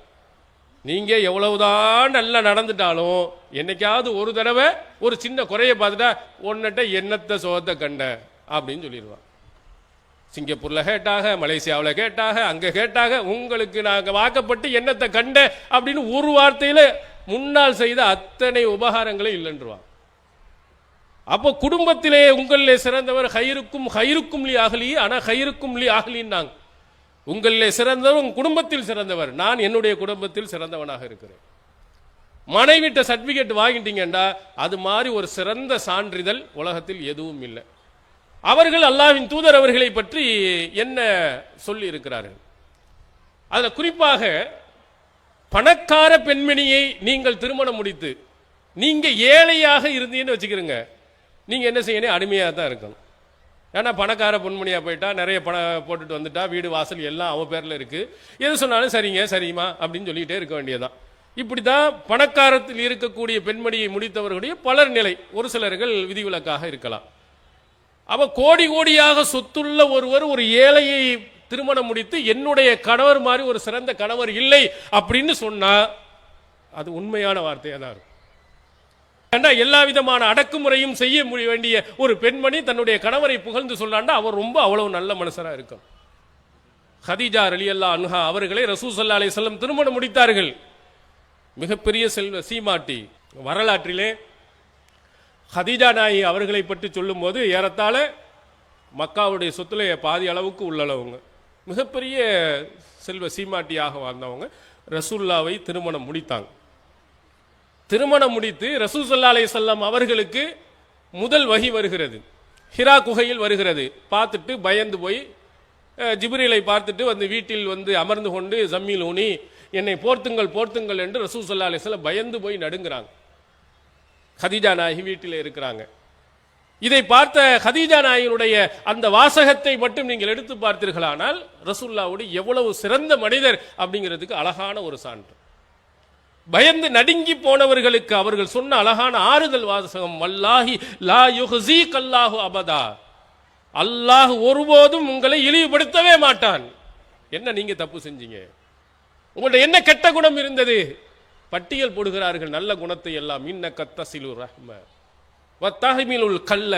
நீங்க எவ்வளவுதான் நல்லா நடந்துட்டாலும் என்னைக்காவது ஒரு தடவை ஒரு சின்ன குறைய பார்த்துட்டா ஒன்னட்ட என்னத்த சோகத்தை கண்ட அப்படின்னு சொல்லிடுவான். சிங்கப்பூர்ல கேட்டாக, மலேசியாவில் கேட்டாக, அங்க கேட்டாக, உங்களுக்கு நாங்க வாக்கப்பட்டு என்னத்தை கண்ட அப்படின்னு ஒரு வார்த்தையில முன்னால் செய்த அத்தனை உபகாரங்களும் இல்லைன்றுவான். அப்போ குடும்பத்திலே உங்களிலே சிறந்தவர் ஹைருக்கும் ஹைருக்கும் லி அஹ்லி, ஆனா ஹைருக்கும் லி அஹ்லின்னாங்க. உங்களிலே சிறந்தவர் உங்க குடும்பத்தில் சிறந்தவர், நான் என்னுடைய குடும்பத்தில் சிறந்தவனாக இருக்கிறேன். மனைவிட்ட சர்டிபிகேட் வாங்கிட்டீங்கடா அது மாதிரி ஒரு சிறந்த சான்றிதழ் உலகத்தில் எதுவும் இல்லை. அவர்கள் அல்லாஹ்வின் தூதர் அவர்களை பற்றி என்ன சொல்லி இருக்கிறார்கள்? அதுல குறிப்பாக பணக்கார பெண்மணியை நீங்கள் திருமணம் முடித்து நீங்க ஏழையாக இருந்தீங்கன்னு வச்சுக்கிறீங்க, நீங்க என்ன செய்யணும்? அடிமையாக தான் இருக்கணும். ஏன்னா பணக்கார பொன்மணியா போயிட்டா, நிறைய பணம் போட்டுட்டு வந்துட்டா, வீடு வாசல் எல்லாம் அவ பேர்ல இருக்கு, எது சொன்னாலும் சரிங்க சரிமா அப்படின்னு சொல்லிட்டே இருக்க வேண்டியதுதான். இப்படிதான் பணக்காரத்தில் இருக்கக்கூடிய பெண்மணியை முடித்தவர்களுடைய பலர் நிலை. ஒரு சிலர்கள் விதிவிலக்காக இருக்கலாம். அவ கோடி கோடியாக சொத்துள்ள ஒருவர் ஒரு ஏழையை திருமணம் முடித்து என்னுடைய கணவர் மாதிரி ஒரு சிறந்த கணவர் இல்லை அப்படின்னு சொன்னா அது உண்மையான வார்த்தையா தான் இருக்கும். எல்லா விதமான அடக்குமுறையும் செய்ய வேண்டிய ஒரு பெண்மணி தன்னுடைய கணவரை புகழ்ந்து சொல்லாண்டா அவர் ரொம்ப அவ்வளவு நல்ல மனுஷரா இருக்கும். ஹதீஜா ரலியல்லாஹு அன்ஹா அவர்களை ரசூல் ஸல்லல்லாஹு அலைஹி வஸல்லம் திருமணம் முடித்தார்கள். மிகப்பெரிய செல்வ சீமாட்டி. வரலாற்றிலே ஹதீஜா நாயகி அவர்களை பற்றி சொல்லும் போது ஏறத்தாழ மக்காவுடைய சொத்துல பாதி அளவுக்கு உள்ளளவுங்க, மிகப்பெரிய செல்வ சீமாட்டியாக வாழ்ந்தவங்க ரசூலுல்லாவை திருமணம் முடித்தாங்க. திருமணம் முடித்து ரசூல் ஸல்லல்லாஹு அலைஹி வஸல்லம் அவர்களுக்கு முதல் வஹி வருகிறது, ஹிரா குகையில் வருகிறது. பார்த்துட்டு பயந்து போய் ஜிப்ரீலை பார்த்துட்டு வந்து வீட்டில் வந்து அமர்ந்து கொண்டு ஜம்மீல் ஊனி என்னை போர்த்துங்கள் போர்த்துங்கள் என்று ரசூல் ஸல்லல்லாஹு அலைஹி வஸல்லம் பயந்து போய் நடுங்கிறாங்க. ஹதீஜா நாயகி வீட்டில் இருக்கிறாங்க. இதை பார்த்த ஹதீஜா நாயகியுடைய அந்த வாசகத்தை மட்டும் நீங்கள் எடுத்து பார்த்தீர்களானால் ரசூலுல்லாஹ்வுடைய எவ்வளவு சிறந்த மனிதர் அப்படிங்கிறதுக்கு அழகான ஒரு சான்று. பயந்து நடுங்கி போனவர்களுக்கு அவர்கள் சொன்ன அழகான ஆறுதல் வாசகம், வல்லாஹி லா யுஹ்ஸீக அல்லாஹு அபதா, அல்லாஹ் ஒருபோதும் உங்களை இழிவுபடுத்தவே மாட்டான். என்ன நீங்க தப்பு செஞ்சீங்க, உங்கள்ட்ட என்ன கெட்ட குணம் இருந்தது? பட்டியல் போடுகிறார்கள் நல்ல குணத்தை எல்லாம். இன்னக தஸிலு ரஹ்ம வ தஹ்மிலுல் கல்ல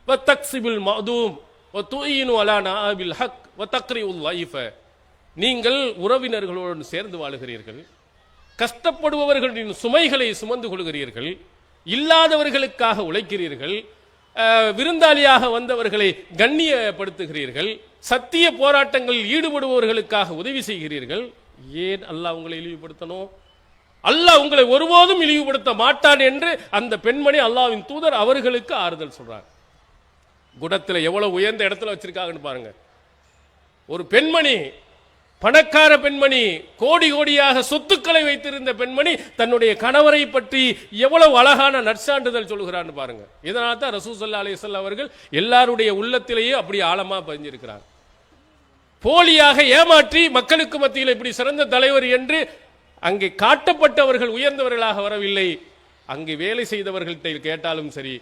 வ தக்ஸிபுல் மஅதூம் வ துஈனு அலா நாபில் ஹக் வ தக்ரிஉல் லைஃப. நீங்கள் உறவினர்களோடு சேர்ந்து வாழுகிறீர்கள், கஷ்டப்படுபவர்களின் சுமைகளை சுமந்து கொள்கிறீர்கள், இல்லாதவர்களுக்காக உழைக்கிறீர்கள், விருந்தாளியாக வந்தவர்களை கண்ணியப்படுத்துகிறீர்கள், சத்திய போராட்டங்களில் ஈடுபடுபவர்களுக்காக உதவி செய்கிறீர்கள். ஏன் அல்லாஹ் உங்களை இழிவுபடுத்தணும்? அல்லாஹ் உங்களை ஒருபோதும் இழிவுபடுத்த மாட்டான் என்று அந்த பெண்மணி அல்லாஹ்வின் தூதர் அவர்களுக்கு ஆறுதல் சொல்றார். குணத்துல எவ்வளவு உயர்ந்த இடத்துல வச்சிருக்காங்கன்னு பாருங்க. ஒரு பெண்மணி, பணக்கார பெண்மணி, கோடி கோடியாக சொத்துக்களை வைத்திருந்த பெண்மணி தன்னுடைய கணவரை பற்றி எவ்வளவு அழகான நற்சான்றிதழ் சொல்கிறான்னு பாருங்க. இதனால தான் ரசூல் ஸல்லல்லாஹு அலைஹி வஸல்லம் அவர்கள் எல்லாருடைய உள்ளத்திலேயே அப்படி ஆழமா பதிஞ்சிருக்கிறார். போலியாக ஏமாற்றி மக்களுக்கு மத்தியில் இப்படி சிறந்த தலைவர் என்று அங்கே காட்டப்பட்டவர்கள் உயர்ந்தவர்களாக வரவில்லை. அங்கே வேலை செய்தவர்கள்ட்ட கேட்டாலும் சரி,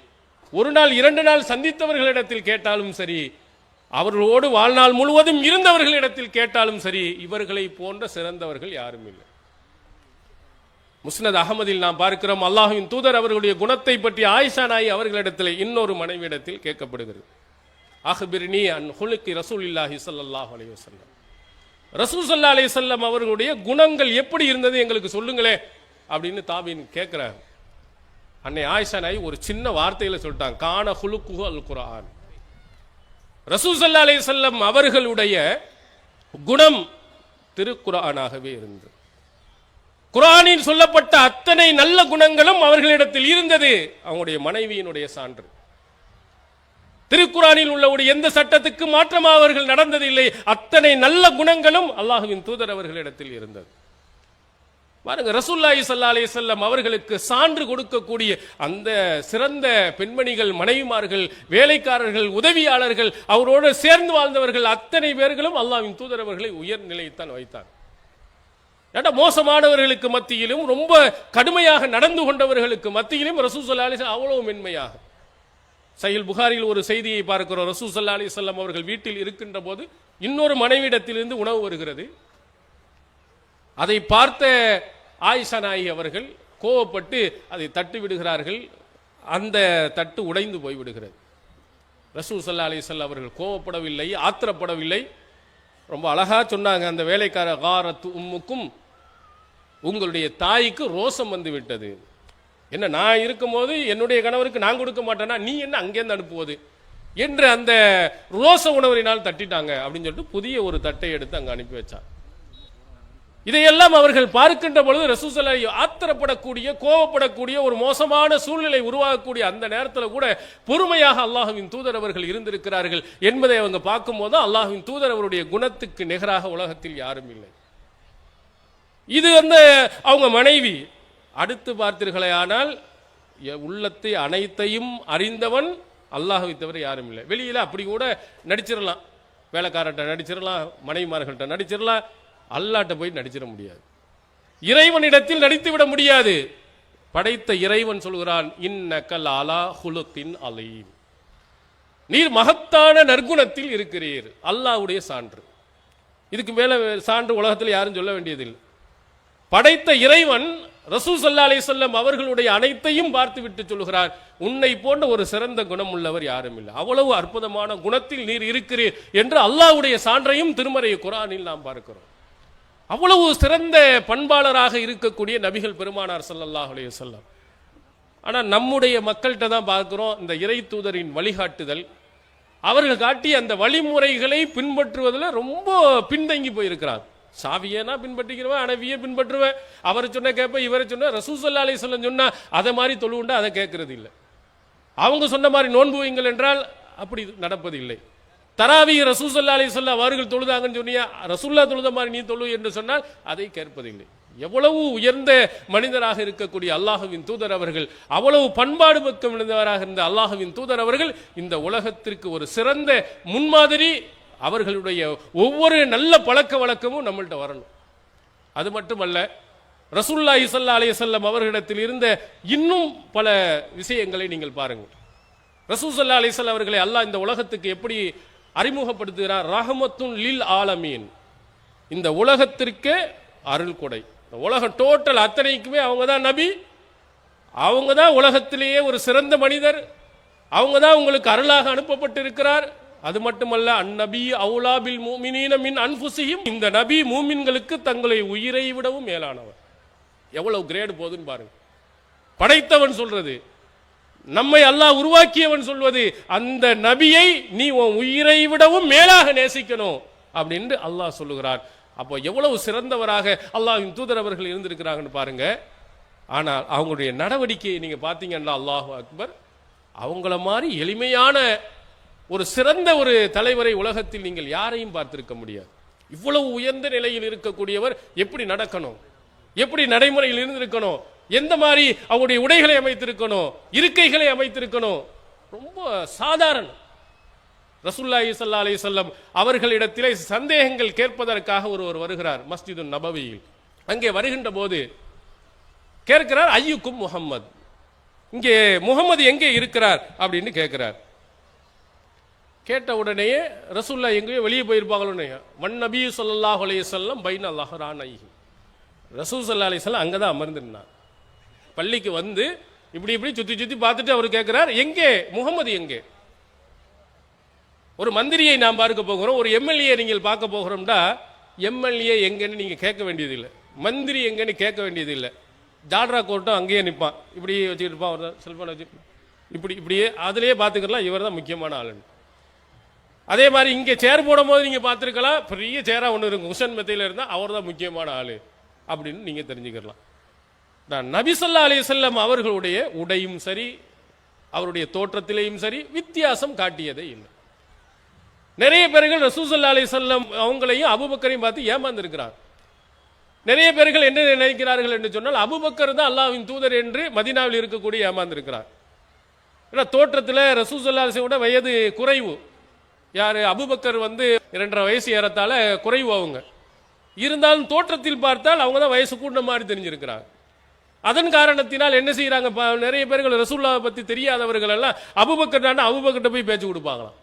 ஒரு நாள் 2 நாள் சந்தித்தவர்களிடத்தில் கேட்டாலும் சரி, அவர்களோடு வாழ்நாள் முழுவதும் இருந்தவர்களிடத்தில் கேட்டாலும் சரி, இவர்களை போன்ற சிறந்தவர்கள் யாரும் இல்லை. முஸ்னத் அகமதில் நாம் பார்க்கிறோம், அல்லாஹ்வின் தூதர் அவர்களுடைய குணத்தை பற்றி ஆயிஷா நாயகி அவர்களிடத்தில் இன்னொரு மனைவியிடத்தில் கேட்கப்படுகிறது. அஹ்பிர்னி அன் ஹுலுகி ரசூலில்லாஹி ஸல்லல்லாஹு அலைஹி வஸல்லம், ரசூல் ஸல்லல்லாஹு அலைஹி வஸல்லம் அவர்களுடைய குணங்கள் எப்படி இருந்தது எங்களுக்கு சொல்லுங்களே அப்படின்னு தாபீன் கேட்கிறாங்க. அன்னை ஆயிஷா நாயகி ஒரு சின்ன வார்த்தையில சொல்லிட்டாங்க, கான ஹுலுகுஹு அல் குர்ஆன். ரசூல் ஸல்லல்லாஹு அலைஹி வஸல்லம் அவர்களுடைய குணம் திருக்குர்ஆனாகவே இருந்தது. குர்ஆனில் சொல்லப்பட்ட அத்தனை நல்ல குணங்களும் அவர்களிடத்தில் இருந்தது. அவங்களுடைய மனைவியினுடைய சான்று. திருக்குர்ஆனில் உள்ள எந்த சட்டத்துக்கு மாற்றமாக அவர்கள் நடந்ததில்லை. அத்தனை நல்ல குணங்களும் அல்லாஹ்வின் தூதர் அவர்களிடத்தில் இருந்தது. பாருங்க, ரசூலுல்லாஹி ஸல்லல்லாஹு அலைஹி வஸல்லம் அவர்களுக்கு சான்று கொடுக்கக்கூடிய அந்த சிறந்த பெண்மணிகள், மனைவிமார்கள், வேலைக்காரர்கள், உதவியாளர்கள், அவரோடு சேர்ந்து வாழ்ந்தவர்கள் அத்தனை பேர்களும் அல்லாஹ்வின் தூதர் அவர்களை உயர் நிலையத்தான் வைத்தார். ஏன்னா மோசமானவர்களுக்கு மத்தியிலும் ரொம்ப கடுமையாக நடந்து கொண்டவர்களுக்கு மத்தியிலும் ரசூல் ஸல்லல்லாஹு அலைஹி வஸல்லம் அவ்வளவு மென்மையாக. சஹீஹ் புகாரியில் ஒரு செய்தியை பார்க்கிறோம். ரசூல் ஸல்லல்லாஹு அலைஹி வஸல்லம் அவர்கள் வீட்டில் இருக்கின்ற போது இன்னொரு மனைவியிடத்திலிருந்து உணவு வருகிறது. அதை பார்த்த ஆயிஷா நாயகி அவர்கள் கோபப்பட்டு அதை தட்டு விடுகிறார்கள். அந்த தட்டு உடைந்து போய்விடுகிறது. ரசூல் ஸல்லல்லாஹு அலைஹி வஸல்லம் அவர்கள் கோபப்படவில்லை, ஆத்திரப்படவில்லை. ரொம்ப அழகா சொன்னாங்க, அந்த வேலைக்கார காரத்து உம்முக்கும், உங்களுடைய தாய்க்கு ரோசம் வந்து விட்டது. என்ன, நான் இருக்கும்போது என்னுடைய கணவருக்கு நான் கொடுக்க மாட்டேன்னா நீ என்ன அங்கேருந்து அனுப்புவது? என்று அந்த ரோச உணவரினால் தட்டிட்டாங்க அப்படின்னு சொல்லிட்டு புதிய ஒரு தட்டை எடுத்து அங்க அனுப்பி வச்சார். இதையெல்லாம் அவர்கள் பார்க்கின்ற பொழுது ரசூலுல்லாஹி ஆத்திரப்படக்கூடிய, கோபப்படக்கூடிய ஒரு மோசமான சூழ்நிலை உருவாகக்கூடிய அந்த நேரத்தில் கூட பொறுமையாக அல்லாஹ்வின் தூதர் அவர்கள் இருந்திருக்கிறார்கள் என்பதை அவங்க பார்க்கும்போது அல்லாஹ்வின் தூதர் அவருடைய குணத்துக்கு நிகராக உலகத்தில் யாரும் இல்லை. இது அவங்க மனைவி. அடுத்து பார்த்தீர்களே ஆனால் உள்ளத்தை அனைத்தையும் அறிந்தவன் அல்லாஹ்வை தவிர யாரும் இல்லை. வெளியில அப்படி கூட நடிச்சிடலாம், வேலைக்காரர்கிட்ட நடிச்சிடலாம், மனைவிமார்கள்ட்ட நடிச்சிடலாம், அல்லாட்ட போய் நடிச்சிட முடியாது. இறைவனிடத்தில் நடித்து விட முடியாது. படைத்த இறைவன் சொல்கிறான், இன்னக்கல் அலா ஹுலுக்கின் அலீம், நீர் மகத்தான நற்குணத்தில் இருக்கிறீர். அல்லாஹ்வுடைய சான்று. இதுக்கு மேல சான்று உலகத்தில் யாரும் சொல்ல வேண்டியதில்லை. படைத்த இறைவன் ரசூல் ஸல்லல்லாஹு அலைஹி வஸல்லம் அவர்களுடைய அனைத்தையும் பார்த்து விட்டு சொல்கிறார், உன்னை போன்ற ஒரு சிறந்த குணம் உள்ளவர் யாரும் இல்லை. அவ்வளவு அற்புதமான குணத்தில் நீர் இருக்கிறீர் என்று அல்லாஹ்வுடைய சான்றையும் திருமறை குர்ஆனில் நாம் பார்க்கிறோம். அவ்வளவு சிறந்த பண்பாளராக இருக்கக்கூடிய நபிகள் பெருமானார் ஸல்லல்லாஹு அலைஹி வஸல்லம். ஆனால் நம்முடைய மக்கள்கிட்ட தான் பார்க்கிறோம் இந்த இறை தூதரின் வழிகாட்டுதல், அவர்கள் காட்டிய அந்த வழிமுறைகளை பின்பற்றுவதில் ரொம்ப பின்தங்கி போயிருக்கிறார். சாவியனா பின்பற்றிக்கிறவன், அனவியை பின்பற்றுவேன், அவரை சொன்ன கேட்பேன், இவரை சொன்ன, ரசூல் ஸல்லல்லாஹு அலைஹி வஸல்லம் சொன்னா அதை மாதிரி தொழுவுண்டா அதை கேட்கறது இல்லை. அவங்க சொன்ன மாதிரி நோன்பு வைங்கள் என்றால் அப்படி நடப்பது இல்லை. தராவி ரசூல் ஸல்லல்லாஹு அலைஹி வஸல்லம் அவர்கள் தொழுதாங்கன்னு சொன்னியா, ரசூலுல்லாஹ் தொழுத மாதிரி நீ தொழு என்று சொன்னால் அதை கேட்பதில்லை. எவ்வளவு உயர்ந்த மனிதராக இருக்கக்கூடிய அல்லாஹ்வின் தூதர் அவர்கள், அவ்வளவு பண்பாடு மிக்க மனிதராக இருந்த அல்லாஹ்வின் தூதர் அவர்கள் இந்த உலகத்திற்கு ஒரு சிறந்த முன்மாதிரி. அவர்களுடைய ஒவ்வொரு நல்ல பழக்க வழக்கமும் நம்மள்ட்ட வரணும். அது மட்டுமல்ல, ரசூலுல்லாஹி ஸல்லல்லாஹு அலைஹி வஸல்லம் அவர்களிடத்தில் இருந்த இன்னும் பல விஷயங்களை நீங்கள் பாருங்கள். ரசூல் ஸல்லல்லாஹு அலைஹி வஸல்லம் அவர்களை அல்லாஹ் இந்த உலகத்துக்கு எப்படி அறிமுகப்படுத்துகிறார்? ரஹமத்துன் லில் ஆலமீன், இந்த உலகத்திற்கு அருள் கொடை. உலகம் டோட்டல் அத்தனைக்குமே அவங்க தான் நபி, அவங்க தான் உலகத்திலேயே ஒரு சிறந்த மனிதர், அவங்க தான் உங்களுக்கு அருளாக அனுப்பப்பட்டு இருக்கிறார். அது மட்டுமல்ல, அந்நபி அவுலா பில் முஃமினீன மின் அன்ஃபுஸிஹிம், இந்த நபி மூமின்களுக்கு தங்களை உயிரை விடவும் மேலானவர். எவ்வளவு கிரேட் போகுதுன்னு பாருங்க. படைத்தவன் சொல்றது, நம்மை அல்லாஹ் உருவாக்கியவன் சொல்வது, அந்த நபியை நீ உன் உயிரை விடவும் மேலாக நேசிக்கணும் அப்படின்னு அல்லாஹ் சொல்லுகிறார். அப்போ எவ்வளவு சிறந்தவராக அல்லாஹ்வின் தூதர் அவர்கள் இருந்திருக்கிறாங்கன்னு பாருங்க. ஆனால் அவங்களுடைய நடவடிக்கையை நீங்க பார்த்தீங்கன்னா அல்லாஹு அக்பர், அவங்கள மாதிரி எளிமையான ஒரு சிறந்த ஒரு தலைவரை உலகத்தில் நீங்கள் யாரையும் பார்த்திருக்க முடியாது. இவ்வளவு உயர்ந்த நிலையில் இருக்கக்கூடியவர் எப்படி நடக்கணும், எப்படி நடைமுறையில் இருந்திருக்கணும், எந்த மாதிரி அவருடைய உடைகளை அமைத்திருக்கணும், இருக்கைகளை அமைத்திருக்கணும், ரொம்ப சாதாரண. ரசூலுல்லாஹி ஸல்லல்லாஹு அலைஹி வஸல்லம் அவர்களிடத்திலே சந்தேகங்கள் கேட்பதற்காக ஒருவர் வருகிறார் மஸ்ஜிது நபவியில். அங்கே வருகின்ற போது கேட்கிறார், ஐயுக்கும் முஹம்மது, இங்கே முகமது எங்கே இருக்கிறார் அப்படின்னு கேட்கிறார். கேட்ட உடனேயே ரசூலுல்லாஹ் எங்கேயோ வெளியே போயிருப்பாங்களோ, வன் நபி ஸல்லல்லாஹு அலைஹி வஸல்லம் பைன லஹரானைஹி, ரசூல் ஸல்லல்லாஹு அலைஹி வஸல்லம் அங்கே தான் அமர்ந்திருந்தார். பள்ளிக்கு வந்து இப்படி இப்படி சுத்தி சுத்தி பார்த்துட்டு அவர் கேட்கிறார், எங்கே முகமது எங்கே? ஒரு மந்திரியை நாம் பார்க்க போகிறோம், ஒரு எம்எல்ஏ நீங்கள் பார்க்க போகிறோம்டா, எம்எல்ஏ எங்கன்னு நீங்க கேட்க வேண்டியதில்லை, மந்திரி எங்கன்னு கேட்க வேண்டியதில்லை. ஜால்ரா கோர்ட்டும் அங்கேயே நிற்பான், இப்படி வச்சுட்டு இருப்பான், அவர் செல்போன் வச்சு இப்படி இப்படியே அதிலேயே பார்த்துக்கலாம், இவர் தான் முக்கியமான ஆளுன்னு. அதே மாதிரி இங்கே சேர் போடும் போது நீங்க பார்த்துருக்கலாம், பெரிய சேரா ஒன்று இருக்கும், குஷன் மெத்தையில் இருந்தால் அவர் தான் முக்கியமான ஆளு அப்படின்னு நீங்க தெரிஞ்சுக்கலாம். நபி ஸல்லல்லாஹு அலைஹி வஸல்லம் அவர்களுடைய உடையும் சரி, அவருடைய தோற்றத்திலேயும் சரி வித்தியாசம் காட்டியதே இல்லை. நிறைய பேர்கள் ரசூல் ஸல்லல்லாஹு அலைஹி வஸல்லம் அவங்களையும் அபூபக்கரையும் பார்த்து ஏமாந்திருக்கிறார். நிறைய பேர்கள் என்ன நினைக்கிறார்கள் என்று சொன்னால், அபூபக்கர் தான் அல்லாஹ்வின் தூதர் என்று மதீனாவில் இருக்கக்கூடிய ஏமாந்திருக்கிறார். ஏன்னா தோற்றத்தில் ரசூல் ஸல்லல்லாஹு அலைஹி வஸல்லம் வயது குறைவு. யாரு? அபூபக்கர் 2.5 வயசு ஏறத்தால குறைவு அவங்க. இருந்தாலும் தோற்றத்தில் பார்த்தால் அவங்க தான் வயசு கூட்ட மாதிரி தெரிஞ்சிருக்கிறாங்க. அதன் காரணத்தினால் என்ன செய்யறாங்க, நிறைய பேர்கள் ரசூலுல்லாஹை பத்தி தெரியாதவர்கள் எல்லாம் அபூபக்கர் அபூபக்கர்ட்ட போய் பேச்சு கொடுப்பாங்களாம்.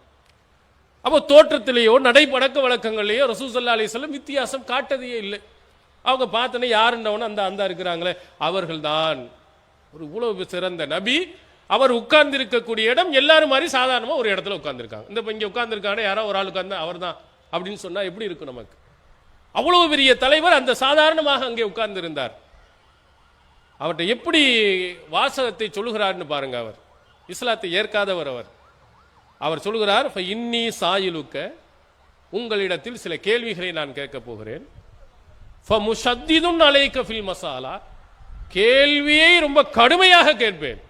அப்போ தோற்றத்திலேயோ நடை பழக்க வழக்கங்களையோ ரசூல் ஸல்லல்லாஹு அலைஹி வஸல்லம் வித்தியாசம் காட்டதே இல்லை. அவங்க பார்த்தனே யாருன்னவன அந்த இருக்கிறாங்களே அவர்கள் தான் ஒரு இவ்வளவு சிறந்த நபி. அவர் உட்கார்ந்து இருக்கக்கூடிய இடம் எல்லாரும் மாதிரி சாதாரணமா ஒரு இடத்துல உட்கார்ந்துருக்காங்க. இந்த இங்க உட்கார்ந்துருக்காங்க, யாரோ ஒரு ஆள் உட்கார்ந்து அவர் தான் அப்படின்னு சொன்னா எப்படி இருக்கும் நமக்கு? அவ்வளவு பெரிய தலைவர் அந்த சாதாரணமாக அங்கே உட்கார்ந்து இருந்தார். அவர்கிட்ட எப்படி வாசகத்தை சொல்லுகிறார்னு பாருங்க. அவர் இஸ்லாத்தை ஏற்காதவர். அவர் அவர் சொல்கிறார், இன்னி சாயிலுக்க, உங்களிடத்தில் சில கேள்விகளை நான் கேட்க போகிறேன். ஃபமுஷத்திதுன் அலைக ஃபில் மசாலா, கேள்வியை ரொம்ப கடுமையாக கேட்பேன்.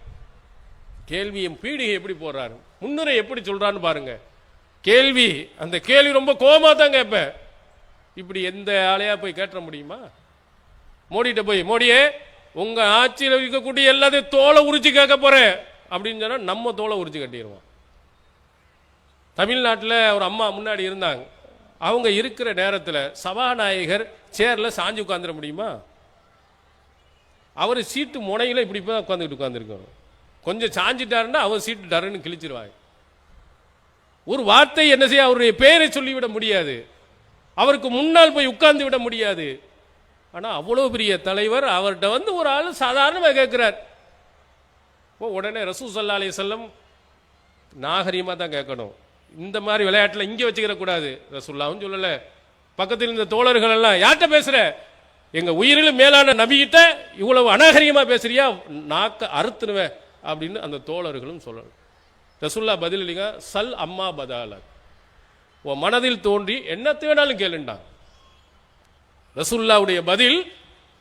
கேள்வியும் பீடிகை எப்படி போடுறாரு, முன்னுரை எப்படி சொல்றான்னு பாருங்க. கேள்வி, அந்த கேள்வி ரொம்ப கோபமா தான் கேட்பேன். இப்படி எந்த ஆளையா போய் கேட்ட முடியுமா? மோடிட்ட போய், மோடியே உங்க ஆட்சியில் இருக்கக்கூடிய எல்லாத்தையும் தோலை உரிச்சு கேட்க போறேன் அப்படின்னு சொன்னா நம்ம தோலை உரிச்சு கட்டிடுவோம். தமிழ்நாட்டில் ஒரு அம்மா முன்னாடி இருந்தாங்க. அவங்க இருக்கிற நேரத்தில் சபாநாயகர் சேர்ல சாஞ்சு உட்காந்துட முடியுமா? அவர் சீட்டு முனையில இப்படி தான் உட்காந்துருக்கணும். கொஞ்சம் சாஞ்சிட்டாருன்னா அவர் சீட்டு டருன்னு கிழிச்சிருவாங்க. ஒரு வார்த்தை என்ன செய்ய, அவருடைய பெயரை சொல்லிவிட முடியாது, அவருக்கு முன்னால் போய் உட்கார்ந்து விட முடியாது. ஆனா அவ்வளவு பெரிய தலைவர், அவர்கிட்ட வந்து ஒரு ஆள் சாதாரணமாக கேட்கிறார். உடனே ரசூல் ஸல்லல்லாஹு அலைஹி வஸல்லம் நாகரீகமா தான் கேட்கணும். இந்த மாதிரி விளையாட்டுல இங்கே வச்சுக்கிற கூடாது. ரசூலுல்லாஹ்வும் சொல்லல, பக்கத்தில் இந்த தோழர்கள் எல்லாம் யார்கிட்ட பேசுற, எங்க உயிரிலும் மேலான நபிகிட்ட இவ்வளவு அநாகரிகமா பேசுறியா, நாக்க அறுத்துருவேன் அப்படின்னு அந்த தோழர்களும் சொல்லணும். ரசூல்லா பதிலளிங்க, சல் அம்மா பதால, உன் மனதில் தோன்றி என்னத்தை வேணாலும் கேளுண்டான். ரசூல்லாவுடைய பதில்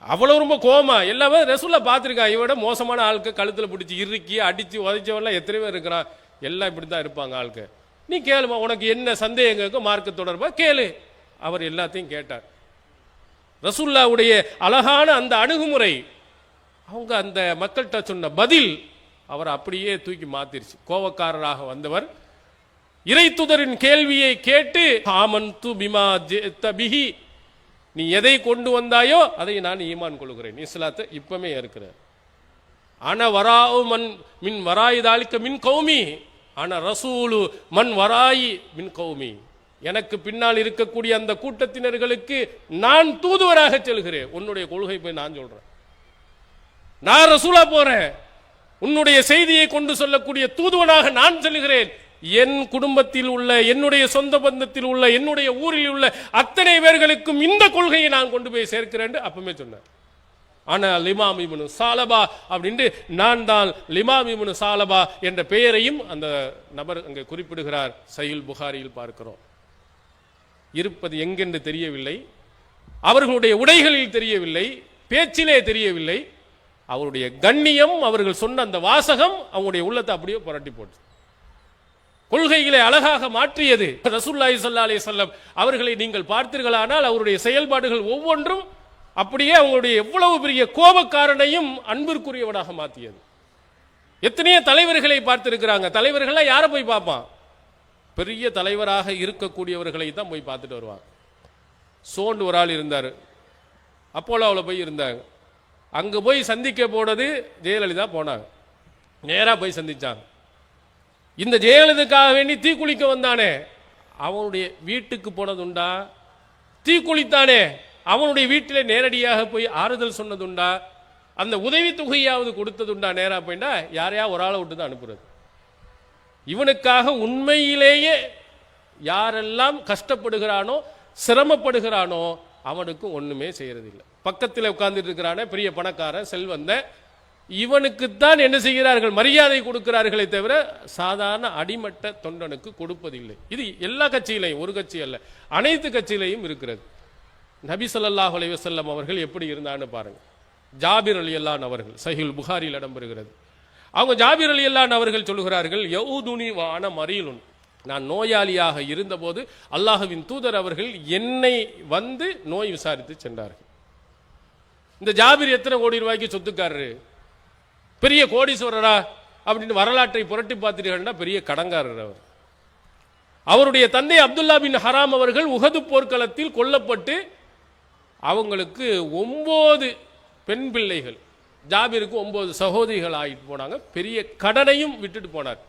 அவ்வளவு ரொம்ப கோமா. எல்லாமே ரசூல்லா பார்த்துருக்கான். இவட மோசமான ஆளுக்கு கழுத்தில் பிடிச்சி இறுக்கி அடிச்சு உதைச்சவெல்லாம் எத்தனை பேர் இருக்கிறான். எல்லாம் இப்படி தான் இருப்பாங்க ஆளுக்கு. நீ கேளுமா, உனக்கு என்ன சந்தேகம் கேட்கும் மார்க்க தொடர்பா கேளு. அவர் எல்லாத்தையும் கேட்டார். ரசூல்லாவுடைய அழகான அந்த அணுகுமுறை, அவங்க அந்த மக்கள்கிட்ட சொன்ன பதில் அவர் அப்படியே தூக்கி மாத்திருச்சு. கோபக்காரராக வந்தவர் இறை தூதரின் கேள்வியை கேட்டு, ஆமன்து பிமா ஜிஅத பிஹி, நீ எதை கொண்டு வந்தாயோ அதை நான் ஈமான் கொள்கிறேன், இஸ்லாத்தை இப்பமே இருக்கிறேன். ஆனா வராஉ மன் மின் வராயி தாலிக்க மின் கௌமி, ஆனா ரசூலு மன் வராயி மின் கௌமி, எனக்கு பின்னால் இருக்கக்கூடிய அந்த கூட்டத்தினர்களுக்கு நான் தூதுவராக செல்கிறேன். உன்னுடைய கொள்கை போய் நான் சொல்றேன், நான் ரசூலா போறேன், உன்னுடைய செய்தியை கொண்டு சொல்லக்கூடிய தூதுவனாக நான் செல்கிறேன். என் குடும்பத்தில் உள்ள, என்னுடைய சொந்த பந்தத்தில் உள்ள, என்னுடைய ஊரில் உள்ள அத்தனை பேர்களுக்கும் இந்த கொள்கையை நான் கொண்டு போய் சேர்க்கிறேன் அப்பமே சொன்னேன். ஆனா லிமாம் இப்னு சாலபா அப்படின்ட்டு நான் தான் லிமாம் இப்னு சாலபா என்ற பெயரையும் அந்த நபர் அங்கே குறிப்பிடுகிறார். சஹீஹ் புகாரியில் பார்க்கிறோம். இருப்பது எங்கென்று தெரியவில்லை, அவர்களுடைய உடைகளில் தெரியவில்லை, பேச்சிலே தெரியவில்லை. அவருடைய கண்ணியம், அவர்கள் சொன்ன அந்த வாசகம் அவங்களுடைய உள்ளத்தை அப்படியே புரட்டி போட்டு கொள்கைகளை அழகாக மாற்றியது. ரசூலுல்லாஹி ஸல்லல்லாஹு அலைஹி வஸல்லம் அவர்களை நீங்கள் பார்த்தீர்களானால் அவருடைய செயல்பாடுகள் ஒவ்வொன்றும் அப்படியே அவங்களுடைய எவ்வளவு பெரிய கோபக்காரனையும் அன்பிற்குரியவனாக மாற்றியது. எத்தனையோ தலைவர்களை பார்த்திருக்கிறாங்க. தலைவர்கள்லாம் யாரை போய் பார்ப்பான்? பெரிய தலைவராக இருக்கக்கூடியவர்களை தான் போய் பார்த்துட்டு வருவாங்க. சோண்டு ஒரு ஆள் இருந்தார், அப்போலோவில் போய் இருந்தாங்க. அங்கே போய் சந்திக்க போனது ஜெயலலிதா போனாங்க. நேராக போய் சந்திச்சாங்க. இந்த ஜெயலலிதாவுக்காக வேண்டி தீக்குளிக்க வந்தானே, அவனுடைய வீட்டுக்கு போனதுண்டா? தீக்குளித்தானே, அவனுடைய வீட்டிலே நேரடியாக போய் ஆறுதல் சொன்னதுண்டா? அந்த உதவி தொகையாவது கொடுத்ததுண்டா? நேராக போயிட்டா யாரையா ஒரு ஆளை விட்டு தான் அனுப்புறது. இவனுக்காக உண்மையிலேயே யாரெல்லாம் கஷ்டப்படுகிறானோ சிரமப்படுகிறானோ அவனுக்கு ஒண்ணுமே செய்யறதில்லை. பக்கத்தில் உட்கார்ந்துட்டு இருக்கிறானே பெரிய பணக்காரன் செல்வந்த, இவனுக்குத்தான் என்ன செய்கிறார்கள்? மரியாதை கொடுக்கிறார்களே தவிர சாதாரண அடிமட்ட தொண்டனுக்கு கொடுப்பதில்லை. இது எல்லா கட்சியிலையும், ஒரு கட்சி அல்ல, அனைத்து கட்சியிலையும் இருக்கிறது. நபி ஸல்லல்லாஹு அலைஹி வஸல்லம் அவர்கள் எப்படி இருந்தான்னு பாருங்க. ஜாபிர் ரலியல்லாஹு அவர்கள் சஹீஹ் புகாரியில் இடம்பெறுகிறது. அவங்க ஜாபிர் ரலியல்லாஹு அவர்கள் சொல்கிறார்கள், யஊதுனி வான மரீலுன், நான் நோயாளியாக இருந்தபோது அல்லாஹ்வின் தூதர் அவர்கள் என்னை வந்து நோய் விசாரித்து சென்றார்கள். இந்த ஜாபிர் எத்தனை கோடி ரூபாய்க்கு சொத்துக்காரரு, பெரிய கோடீஸ்வரரா அப்படின்னு வரலாற்றை புரட்டி பார்த்துட்டீங்கன்னா பெரிய கடங்காரர் அவர். அவருடைய தந்தை அப்துல்லா பின் ஹராம் அவர்கள் உஹது போர்க்களத்தில் கொல்லப்பட்டு அவங்களுக்கு 9 பெண் பிள்ளைகள், ஜாபிருக்கு 9 சகோதரிகள் ஆகிட்டு போனாங்க. பெரிய கடனையும் விட்டுட்டு போனார்.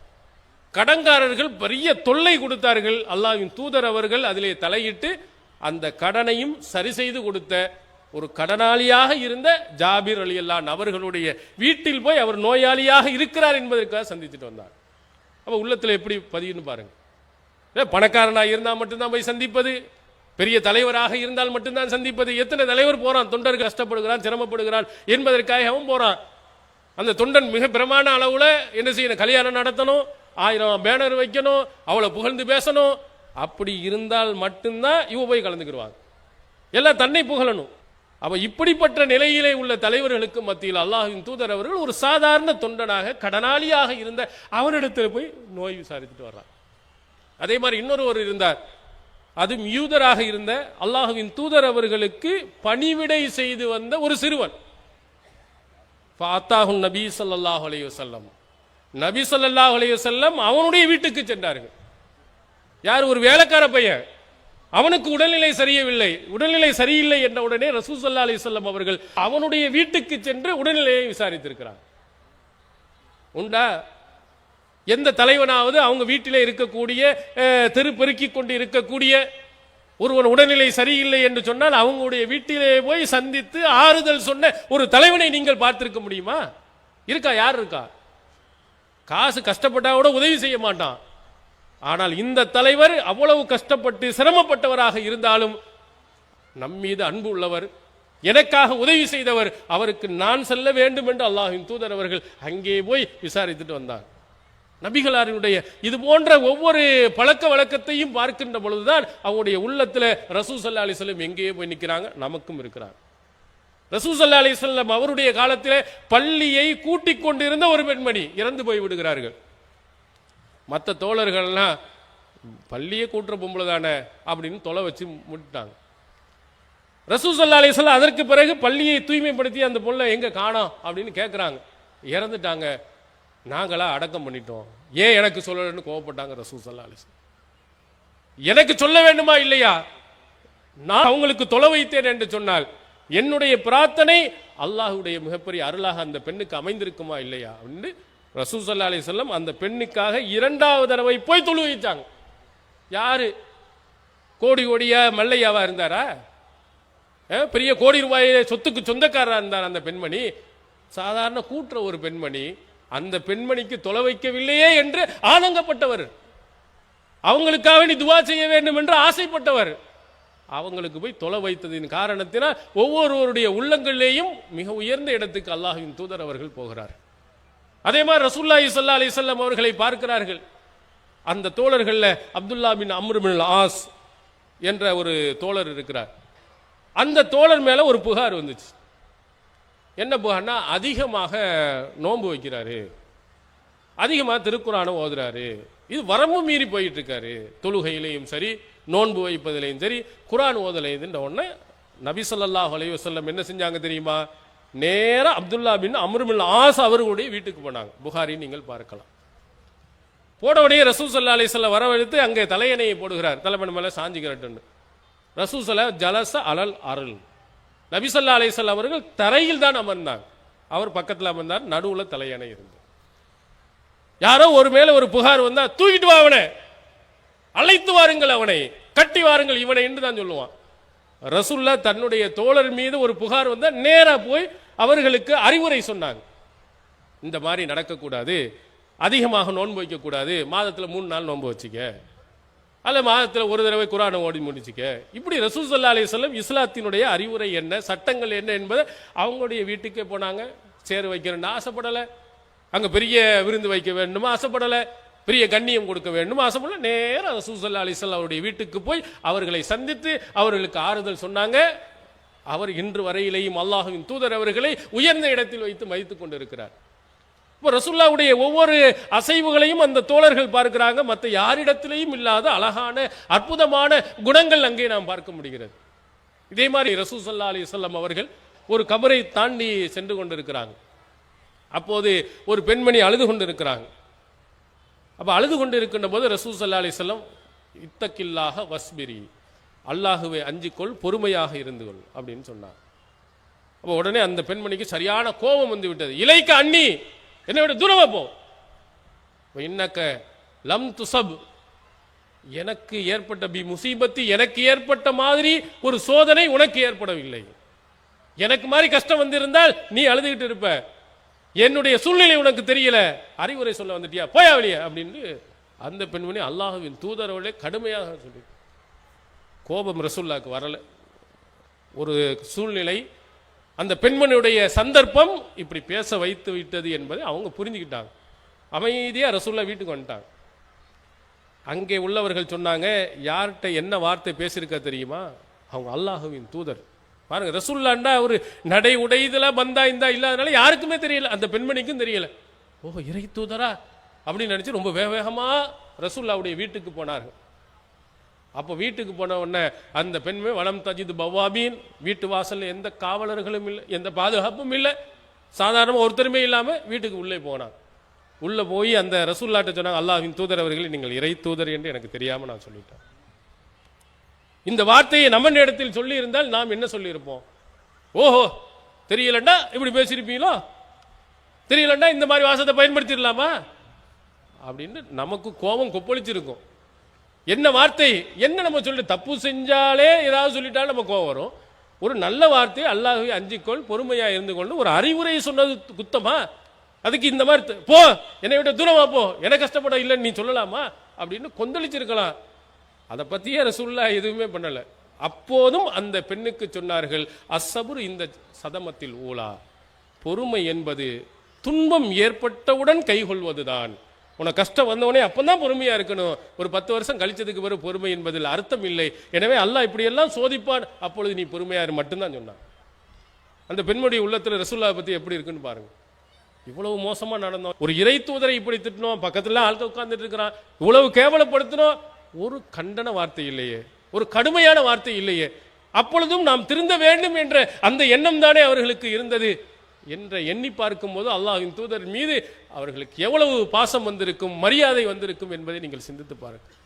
கடன்காரர்கள் பெரிய தொல்லை கொடுத்தார்கள். அல்லாஹ்வின் தூதர் அவர்கள் அதிலே தலையிட்டு அந்த கடனையும் சரி செய்து கொடுத்த ஒரு கடனாளியாக இருந்த ஜாபிர் ரலியல்லாஹு அவர்களுடைய வீட்டில் போய் அவர் நோயாளியாக இருக்கிறார் என்பதற்காக சந்தித்துட்டு வந்தார். அப்ப உள்ளத்தில் எப்படி பதியுன்னு பாருங்க. பணக்காரனாக இருந்தால் மட்டும்தான் போய் சந்திப்பது, பெரிய தலைவராக இருந்தால் மட்டும்தான் சந்திப்பது. எத்தனை தலைவர் போறான், தொண்டர்கள் கஷ்டப்படுகிறான் சிரமப்படுகிறான் என்பதற்காக அவன் போறான். அந்த தொண்டன் மிக பிரமாண அளவுல என்ன செய்யணும், கல்யாணம் நடத்தணும், 1000 பேனர் வைக்கணும், அவளை புகழ்ந்து பேசணும். அப்படி இருந்தால் மட்டும்தான் இவ போய் கலந்துக்கிடுவாங்க. எல்லாம் தன்னை புகழணும். அப்ப இப்படிப்பட்ட நிலையிலே உள்ள தலைவர்களுக்கு மத்தியில் அல்லாஹ்வின் தூதர் அவர்கள் ஒரு சாதாரண தொண்டனாக கடனாளியாக இருந்த அவரிடத்தில் போய் நோய் விசாரிச்சுட்டு வர்றார். அதே மாதிரி இன்னொருவர் இருந்தார், அதுவும் யூதராக இருந்த அல்லாஹ்வின் தூதர் அவர்களுக்கு பணிவிடை செய்து வந்த ஒரு சிறுவன். ஃபாத்தாஹுன் நபி ஸல்லல்லாஹு அலைஹி வஸல்லம், நபி ஸல்லல்லாஹு அலைஹி வஸல்லம் அவனுடைய வீட்டுக்கு சென்றார்கள். யார்? ஒரு வேலைக்கார பையன். அவனுக்கு உடல்நிலை சரியில்லை என்ற உடனே ரசூல் ஸல்லல்லாஹு அலைஹி வஸல்லம் அவர்கள் அவனுடைய வீட்டுக்கு சென்று உடல்நிலையை விசாரித்திருக்கிறார். உண்டா? எந்த தலைவனாவது அவங்க வீட்டிலே இருக்கக்கூடிய தெரு பெருக்கிக் கொண்டு இருக்கக்கூடிய ஒருவன் உடல்நிலை சரியில்லை என்று சொன்னால் அவங்களுடைய வீட்டிலே போய் சந்தித்து ஆறுதல் சொன்ன ஒரு தலைவனை நீங்கள் பார்த்திருக்க முடியுமா? இருக்கா? யார் இருக்கா? காசு கஷ்டப்பட்டா கூட உதவி செய்ய மாட்டான். ஆனால் இந்த தலைவர் அவ்வளவு கஷ்டப்பட்டு சிரமப்பட்டவராக இருந்தாலும் நம் மீது அன்பு உள்ளவர், எனக்காக உதவி செய்தவர், அவருக்கு நான் செல்ல வேண்டும் என்று அல்லாஹ்வின் தூதர் அவர்கள் அங்கே போய் விசாரித்துட்டு வந்தார். நபிகளாருடைய இது போன்ற ஒவ்வொரு பழக்க வழக்கத்தையும் பார்க்கின்ற பொழுதுதான் அவங்களுடைய உள்ளத்துல ரசூல் ஸல்லல்லாஹு அலைஹி வஸல்லம் எங்கேயே போய் நிற்கிறாங்க, நமக்கும் இருக்கிறார். ரசூல் ஸல்லல்லாஹு அலைஹி வஸல்லம் அவருடைய காலத்திலே பள்ளியை கூட்டிக் கொண்டிருந்த ஒரு பெண்மணி இறந்து போய் விடுகிறார்கள். மற்ற தோழர்கள்லாம் பள்ளியை கூட்டுற பொம்பளை தானே அப்படின்னு தொலை வச்சு முட்டாங்க. ரசூல் ஸல்லல்லாஹு அலைஹி வஸல்லம் அதற்கு பிறகு பள்ளியை தூய்மைப்படுத்தி அந்த பொண்ணை எங்க காணோம் அப்படின்னு கேட்குறாங்க. இறந்துட்டாங்க, நாங்களா அடக்கம் பண்ணிட்டோம், ஏன் எனக்கு சொல்லலன்னு கோவப்பட்டாங்க ரசூல் ஸல்லல்லாஹு அலைஹி வஸல்லம். எனக்கு சொல்ல வேண்டுமா இல்லையா? நான் அவங்களுக்கு தொலை வைத்தேன் என்று சொன்னால் என்னுடைய பிரார்த்தனை அல்லாஹ்வுடைய மிகப்பெரிய அருளாக அந்த பெண்ணுக்கு அமைந்திருக்குமா இல்லையா அப்படின்னு ரசூல் ஸல்லல்லாஹு அலைஹி வஸல்லம் அந்த பெண்ணுக்காக 2வது தடவை போய் தொழு வைத்தாங்க. யாரு? கோடி கோடியா மல்லையாவா இருந்தாரா? பெரிய கோடி ரூபாய் சொத்துக்கு சொந்தக்காரா இருந்தார் அந்த பெண்மணி. சாதாரண கூட்டுற ஒரு பெண்மணி அந்த பெண்மணிக்கு தொலை வைக்கவில்லையே என்று ஆதங்கப்பட்டவர், அவங்களுக்காக நீ துவா செய்ய வேண்டும் என்று ஆசைப்பட்டவர், அவங்களுக்கு போய் தொலை வைத்ததின் காரணத்தினால் ஒவ்வொருவருடைய உள்ளங்களிலேயும் மிக உயர்ந்த இடத்துக்கு அல்லாஹ்வின் தூதர் அவர்கள் போகிறார். அதே மாதிரி ரசூலுல்லாஹி ஸல்லல்லாஹு அலைஹி வஸல்லம் அவர்களை பார்க்கிறார்கள். அந்த தோழர்கள்ல அப்துல்லா பின் அம்ர் பின் ஆஸ் என்ற ஒரு தோழர் இருக்கிறார். அந்த தோழர் மேல ஒரு புகார் வந்துச்சு. என்ன புகார்னா, அதிகமாக நோன்பு வைக்கிறாரு, அதிகமாக திருக்குரானை ஓதுறாரு, இது வரம்பு மீறி போயிட்டு இருக்காரு, தொழுகையிலையும் சரி நோன்பு வைப்பதிலையும் சரி குரான் ஓதலையும். உடனே நபி ஸல்லல்லாஹு அலைஹி வஸல்லம் என்ன செஞ்சாங்க தெரியுமா? நேரா அப்துல்லா பின் அம்ர் பின் ஆஸ் அவர்களுடைய வீட்டுக்கு போனாங்க. புகாரி நீங்கள் பார்க்கலாம். போடவுடைய ரசூல் ஸல்லல்லாஹு அலைஹி வஸல்லம் வரவழைத்து அங்கே தலையணையை போடுகிறார், தலைமணி மேலே சாஞ்சிக்கிறட்டு. ரசூல் ஸல்லல்லாஹு ஜலஸ அலல் அருள், நபி ஸல்லல்லாஹு அலைஹி வஸல்லம் அவர்கள் தரையில் தான் அமர்ந்தாங்க, அவர் பக்கத்தில் அமர்ந்தார், நடுவுல தலையணை இருந்தது. யாரோ ஒரு மேல ஒரு புகார் வந்தா தூக்கிட்டு வா அவனை, அழைத்து வாருங்கள் அவனை, கட்டி வாருங்கள் இவனை என்று தான் சொல்லுவான். ரசூல்லா தன்னுடைய தோழர் மீது ஒரு புகார் வந்தா நேரா போய் அவர்களுக்கு அறிவுரை சொன்னாங்க. இந்த மாதிரி நடக்கக்கூடாது, அதிகமாக நோன்பு வைக்கக்கூடாது, மாதத்தில் 3 நாள் நோன்பு வச்சுக்க, அல்ல மாதத்தில் ஒரு தடவை குரானை ஓடி முடிச்சுக்க. இப்படி ரசூல் ஸல்லல்லாஹு அலைஹி வஸல்லம் இஸ்லாத்தினுடைய அறிவுரை என்ன, சட்டங்கள் என்ன என்பதை அவங்களுடைய வீட்டுக்கே போனாங்க. சேர் வைக்கிறேன்னு ஆசைப்படலை, அங்கே பெரிய விருந்து வைக்க வேண்டுமா ஆசைப்படலை, பெரிய கண்ணியம் கொடுக்க வேண்டும் ஆசைப்படல, நேரம் ரசூல் ஸல்லல்லாஹு அலைஹி வஸல்லம் அவருடைய வீட்டுக்கு போய் அவர்களை சந்தித்து அவர்களுக்கு ஆறுதல் சொன்னாங்க. அவர் இன்று வரையிலேயும் அல்லாஹ்வின் தூதர் அவர்களை உயர்ந்த இடத்தில் வைத்து மதித்துக் கொண்டிருக்கிறார். இப்போ ரசூலுல்லாஹ்வுடைய ஒவ்வொரு அசைவுகளையும் அந்த தோழர்கள் பார்க்கிறாங்க. மற்ற யாரிடத்திலையும் இல்லாத அழகான அற்புதமான குணங்கள் அங்கே நாம் பார்க்க முடிகிறது. இதே மாதிரி ரசூல் ஸல்லல்லாஹு அலைஹி வஸல்லம் அவர்கள் ஒரு கபரை தாண்டி சென்று கொண்டிருக்கிறாங்க. அப்போது ஒரு பெண்மணி அழுது கொண்டிருக்கிறாங்க. அப்போ அழுது கொண்டு இருக்கின்ற போது ரசூல் ஸல்லல்லாஹு அலைஹி வஸல்லம் இத்தகில்லாஹ வஸ்பிரி, அல்லாஹுவை அஞ்சிக்கொள், பொறுமையாக இருந்து கொள் அப்படின்னு சொன்னார். அப்போ உடனே அந்த பெண்மணிக்கு சரியான கோபம் வந்து விட்டது. இலைக்க அண்ணி, என்னை விட தூரமா போ, இன்னக்க லம் துசப், எனக்கு ஏற்பட்ட பி முசீபத்தி, எனக்கு ஏற்பட்ட மாதிரி ஒரு சோதனை உனக்கு ஏற்படவில்லை, எனக்கு மாதிரி கஷ்டம் வந்திருந்தால் நீ அழுதுகிட்டு இருப்ப, என்னுடைய சூழ்நிலை உனக்கு தெரியல, அறிவுரை சொல்ல வந்துட்டியா, போயா வெளியே அப்படின்னு அந்த பெண்மணி அல்லாஹ்வின் தூதரோட கடுமையாக சொல்லி. கோபம் ரசூலுல்லாஹ்க்கு வரல, ஒரு சூழ்நிலை, அந்த பெண்மணியுடைய சந்தர்ப்பம் இப்படி பேச வைத்து விட்டது என்பதை அவங்க புரிஞ்சுக்கிட்டாங்க. அமைதியாக ரசூல்லா வீட்டுக்கு வந்துட்டாங்க. அங்கே உள்ளவர்கள் சொன்னாங்க, யார்கிட்ட என்ன வார்த்தை பேசியிருக்க தெரியுமா? அவங்க அல்லாஹுவின் தூதர். பாருங்க, ரசூல்லாண்டா ஒரு நடை உடை இதெல்லாம் பந்தா இந்தா இல்லாதனால யாருக்குமே தெரியல, அந்த பெண்மணிக்கும் தெரியல. ஓ, இறை தூதரா அப்படின்னு நினைச்சு ரொம்ப வேகமா ரசூல்லாவுடைய வீட்டுக்கு போனார்கள். அப்போ வீட்டுக்கு போன உடனே அந்த பெண்மை வலம் தஜிது பவாபீன், வீட்டு வாசல்ல எந்த காவலர்களும் இல்லை, எந்த பாதுகாப்பும் இல்லை, சாதாரண ஒருத்தருமே இல்லாம வீட்டுக்கு உள்ளே போனாங்க. உள்ள போய் அந்த ரசூல்லாட்ட சொன்னாங்க, அல்லாஹ்வின் தூதர் அவர்களை நீங்கள் இறை தூதர் என்று எனக்கு தெரியாம நான் சொல்லிட்டேன். இந்த வார்த்தையை நம்ம இடத்தில் சொல்லி இருந்தால் நாம் என்ன சொல்லி இருப்போம்? ஓஹோ, தெரியலண்டா இப்படி பேசியிருப்பீங்களோ, தெரியலண்டா இந்த மாதிரி வாசத்தை பயன்படுத்திடலாமா அப்படின்னு நமக்கு கோபம் கொப்பளிச்சிருக்கும். என்ன வார்த்தை, என்ன நம்ம சொல்லி தப்பு செஞ்சாலே ஏதாவது சொல்லிட்டாலும் நம்ம கோபம் வரும். ஒரு நல்ல வார்த்தை, அல்லாஹ்வை அஞ்சிக்கொள், பொறுமையா இருந்து கொண்டு ஒரு அறிவுரை சொன்னது குத்தமா? அதுக்கு இந்த மாதிரி போ, என்னை விட தூரமா போ, எனக்கு கஷ்டப்பட இல்லைன்னு நீ சொல்லலாமா அப்படின்னு கொந்தளிச்சிருக்கலாம். அதை பத்தியே ரசூலுல்லாஹ் எதுவுமே பண்ணல. அப்போதும் அந்த பெண்ணுக்கு சொன்னார்கள், அஸ்ஸபுர் இந்த சதமத்தில் ஊலா, பொறுமை என்பது துன்பம் ஏற்பட்டவுடன் கைகொள்வதுதான். உனக்கு கஷ்டம் வந்தவனே அப்பதான் பொறுமையா இருக்கணும். ஒரு 10 வருஷம் கழிச்சதுக்கு பிறகு பொறுமை என்பதில் அர்த்தம் இல்லை. எனவே அல்லாஹ் இப்படி எல்லாம் சோதிப்பான், அப்பொழுது நீ பொறுமையா இரு மட்டும்தான் சொன்னான். அந்த பெண்ணுடைய உள்ளத்துல ரசூலுல்லாஹ் பத்தி எப்படி இருக்குன்னு பாருங்க. இவ்வளவு மோசமா நடந்தோம், ஒரு இறை தூதரை இப்படி திட்டினோம், பக்கத்துல ஆட்கள் உட்கார்ந்துட்டு இருக்கிறான், இவ்வளவு கேவலப்படுத்தினோம், ஒரு கண்டன வார்த்தை இல்லையே, ஒரு கடுமையான வார்த்தை இல்லையே. அப்பொழுதும் நாம் திருந்த வேண்டும் என்ற அந்த எண்ணம் தானே அவர்களுக்கு இருந்தது என்ற எண்ணி பார்க்கும் போது அல்லாஹ்வின் தூதர் மீது அவர்களுக்கு எவ்வளவு பாசம் வந்திருக்கும், மரியாதை வந்திருக்கும் என்பதை நீங்கள் சிந்தித்து பாருங்கள்.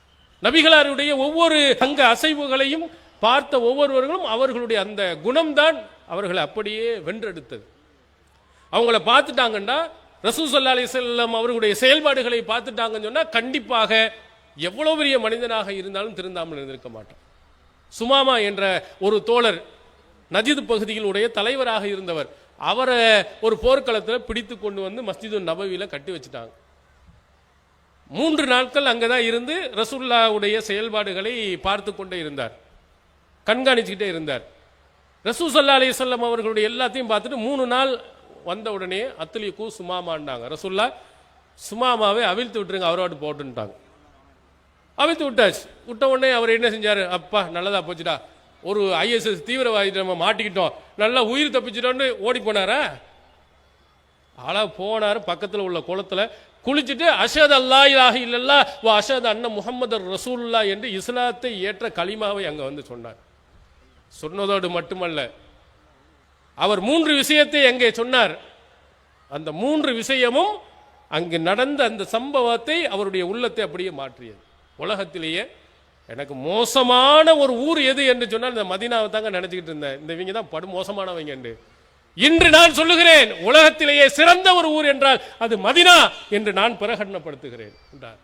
நபிகளாருடைய ஒவ்வொரு அங்க அசைவுகளையும் பார்த்த ஒவ்வொருவர்களும் அவர்களுடைய அந்த குணம்தான் அவர்களை அப்படியே வென்றெடுத்தது. அவங்கள பார்த்துட்டாங்கன்னா, ரசூல் ஸல்லல்லாஹு அலைஹி வஸல்லம் அவர்களுடைய செயல்பாடுகளை பார்த்துட்டாங்கன்னு சொன்னா கண்டிப்பாக எவ்வளவு பெரிய மனிதனாக இருந்தாலும் திருந்தாமல் இருந்திருக்க மாட்டான். சுமாமா என்ற ஒரு தோழர் நஜித் பகுதியினுடைய தலைவராக இருந்தவர், அவரை ஒரு போர்க்களத்தில் பிடித்து கொண்டு வந்து மஸ்ஜிது நபவியில கட்டி வச்சுட்டாங்க. 3 நாட்கள் அங்கதான் இருந்து ரசூலுல்லாஹ்வுடைய செயல்பாடுகளை பார்த்து கொண்டே இருந்தார், கண்காணிச்சுக்கிட்டே இருந்தார். ரசூல் ஸல்லல்லாஹு அலைஹி வஸல்லம் அவர்களுடைய எல்லாத்தையும் பார்த்துட்டு 3 நாள் வந்த உடனே அத்லிகு சுமாமான்னாங்க. ரசூலுல்லாஹ் சுமாமாவை அவிழ்த்து விட்டுருங்க, அவரோடு போட்டுட்டாங்க. அவிழ்த்து விட்டாச்சு. விட்ட உடனே அவர் என்ன செஞ்சாரு, அப்பா நல்லதா போச்சுடா, ஒரு ISS தீவிரவாதி நம்ம மாட்டிக்கிட்டோம், நல்லா உயிர் தப்பிச்சிட்டோன்னு ஓடி போனாரா? ஆளா போனாரு, பக்கத்தில் உள்ள குளத்துல குளிச்சுட்டு அஷஹது அல்லா இலாஹ இல்லல்லாஹ் வ அஷஹது அன்ன முஹம்மதர் ரசூலுல்லாஹ் என்று இஸ்லாத்தை ஏற்ற கலிமாவை அங்க வந்து சொன்னார். சொன்னதோடு மட்டுமல்ல, அவர் 3 விஷயத்தை அங்கே சொன்னார். அந்த 3 விஷயமும் அங்கு நடந்த அந்த சம்பவத்தை அவருடைய உள்ளத்தை அப்படியே மாற்றியது. உலகத்திலேயே எனக்கு மோசமான ஒரு ஊர் எது என்று சொன்னால் இந்த மதீனாவை தாங்க நினைச்சுக்கிட்டு இருந்தேன், இந்த இவங்க தான் படு மோசமானவங்க என்று. இன்று நான் சொல்லுகிறேன், உலகத்திலேயே சிறந்த ஒரு ஊர் என்றால் அது மதீனா என்று நான் பிரகடனப்படுத்துகிறேன் என்றார்.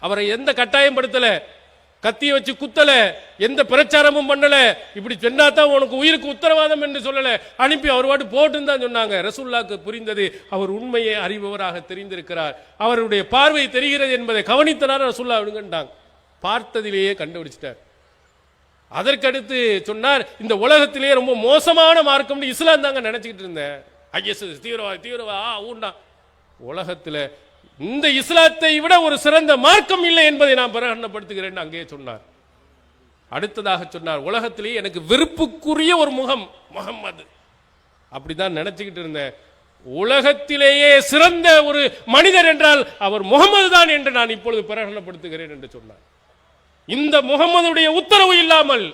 அவரை எந்த கட்டாயம் படுத்தல, கத்திய வச்சு குத்தல, எந்த பிரச்சாரமும் பண்ணல, இப்படி சொன்னாதான் உனக்கு உயிருக்கு உத்தரவாதம் என்று சொல்லல, அனுப்பி அவர் வாட்டு போட்டுன்னு தான் சொன்னாங்க. ரசூலுல்லாஹ்க்கு புரிந்தது, அவர் உண்மையை அறிபவராக தெரிந்திருக்கிறார், அவருடைய பார்வை தெரிகிறது என்பதை கவனித்தனார். ரசூலுல்லாஹ் விடுங்கட்டாங்க, பார்த்ததிலேயே கண்டுபிடிச்சிட்டார். அதற்கடுத்து சொன்னார், இந்த உலகத்திலேயே ரொம்ப மோசமான மார்க்கம்னு இஸ்லாம் தாங்க நினைச்சுக்கிட்டு இருந்தேன். ISS தீவிரவாதி ஊண்டா, உலகத்தில் இந்த இஸ்லாத்தை விட ஒரு சிறந்த மார்க்கம் இல்லை என்பதை நான் பிரகடனப்படுத்துகிறேன் அங்கே சொன்னார். அடுத்ததாக சொன்னார், உலகத்திலேயே எனக்கு வெறுப்புக்குரிய ஒரு முகம் முஹம்மது, அப்படிதான் நினைச்சுக்கிட்டு இருந்தேன். உலகத்திலேயே சிறந்த ஒரு மனிதர் என்றால் அவர் முகமது தான் என்று நான் இப்பொழுது பிரகடனப்படுத்துகிறேன் என்று சொன்னார். இந்த முகமதுடைய உத்தரவு இல்லாமல்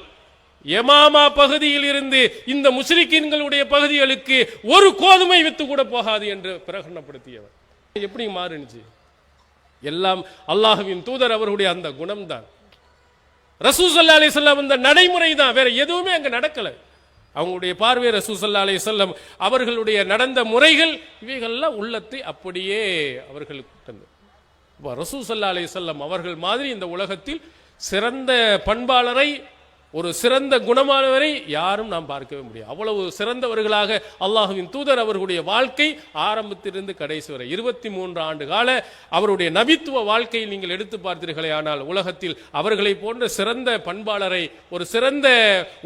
யமாமா பகுதியில் இருந்து இந்த முஸ்லிம்களுடைய பகுதிகளுக்கு ஒரு கோதுமை வித்து கூட போகாது என்று பிரகடனப்படுத்தியவர். எப்படி மாறுனுச்சு? எல்லாம் அல்லாஹ்வின் தூதர் அவர்களுடைய அந்த குணம் தான், ரசூல் ஸல்லல்லாஹு அலைஹி வஸல்லம் இந்த நடைமுறை தான், வேற எதுவுமே அங்க நடக்கல. அவங்களுடைய பார்வை ரசூல் ஸல்லல்லாஹு அலைஹி வஸல்லம் அவர்களுடைய நடந்த முறைகள் இவைகள்லாம் உள்ளத்தை அப்படியே அவர்களுக்கு. ரசூல் ஸல்லல்லாஹு அலைஹி வஸல்லம் அவர்கள் மாதிரி இந்த உலகத்தில் சிறந்த பண்பாளரை, ஒரு சிறந்த குணமானவரை யாரும் நாம் பார்க்கவே முடியாது. அவ்வளவு சிறந்தவர்களாக அல்லாஹ்வின் தூதர் அவர்களுடைய வாழ்க்கை ஆரம்பத்திலிருந்து கடைசி வரை 23 ஆண்டு கால அவருடைய நபித்துவ வாழ்க்கையில் நீங்கள் எடுத்து பார்த்தீர்களே, ஆனால் உலகத்தில் அவர்களை போன்ற சிறந்த பண்பாளரை, ஒரு சிறந்த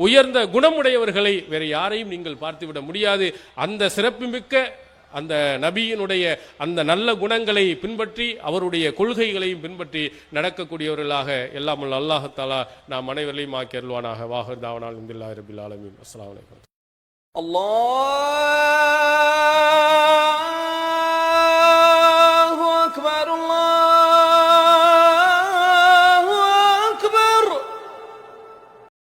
உயர்ந்த குணமுடையவர்களை வேறு யாரையும் நீங்கள் பார்த்துவிட முடியாது. அந்த சிறப்புமிக்க அந்த நபியினுடைய அந்த நல்ல குணங்களை பின்பற்றி அவருடைய கொள்கைகளையும் பின்பற்றி நடக்கக்கூடியவர்களாக எல்லாம் அல்லாஹ் தஆலா நாம் அனைவரையும் ஆக்கி அருள்வானாக. வாஹிர் தாவனா அல்ஹம்துலில்லாஹி ரப்பில் ஆலமீன். அஸ்ஸலாமு அலைக்கும். Allah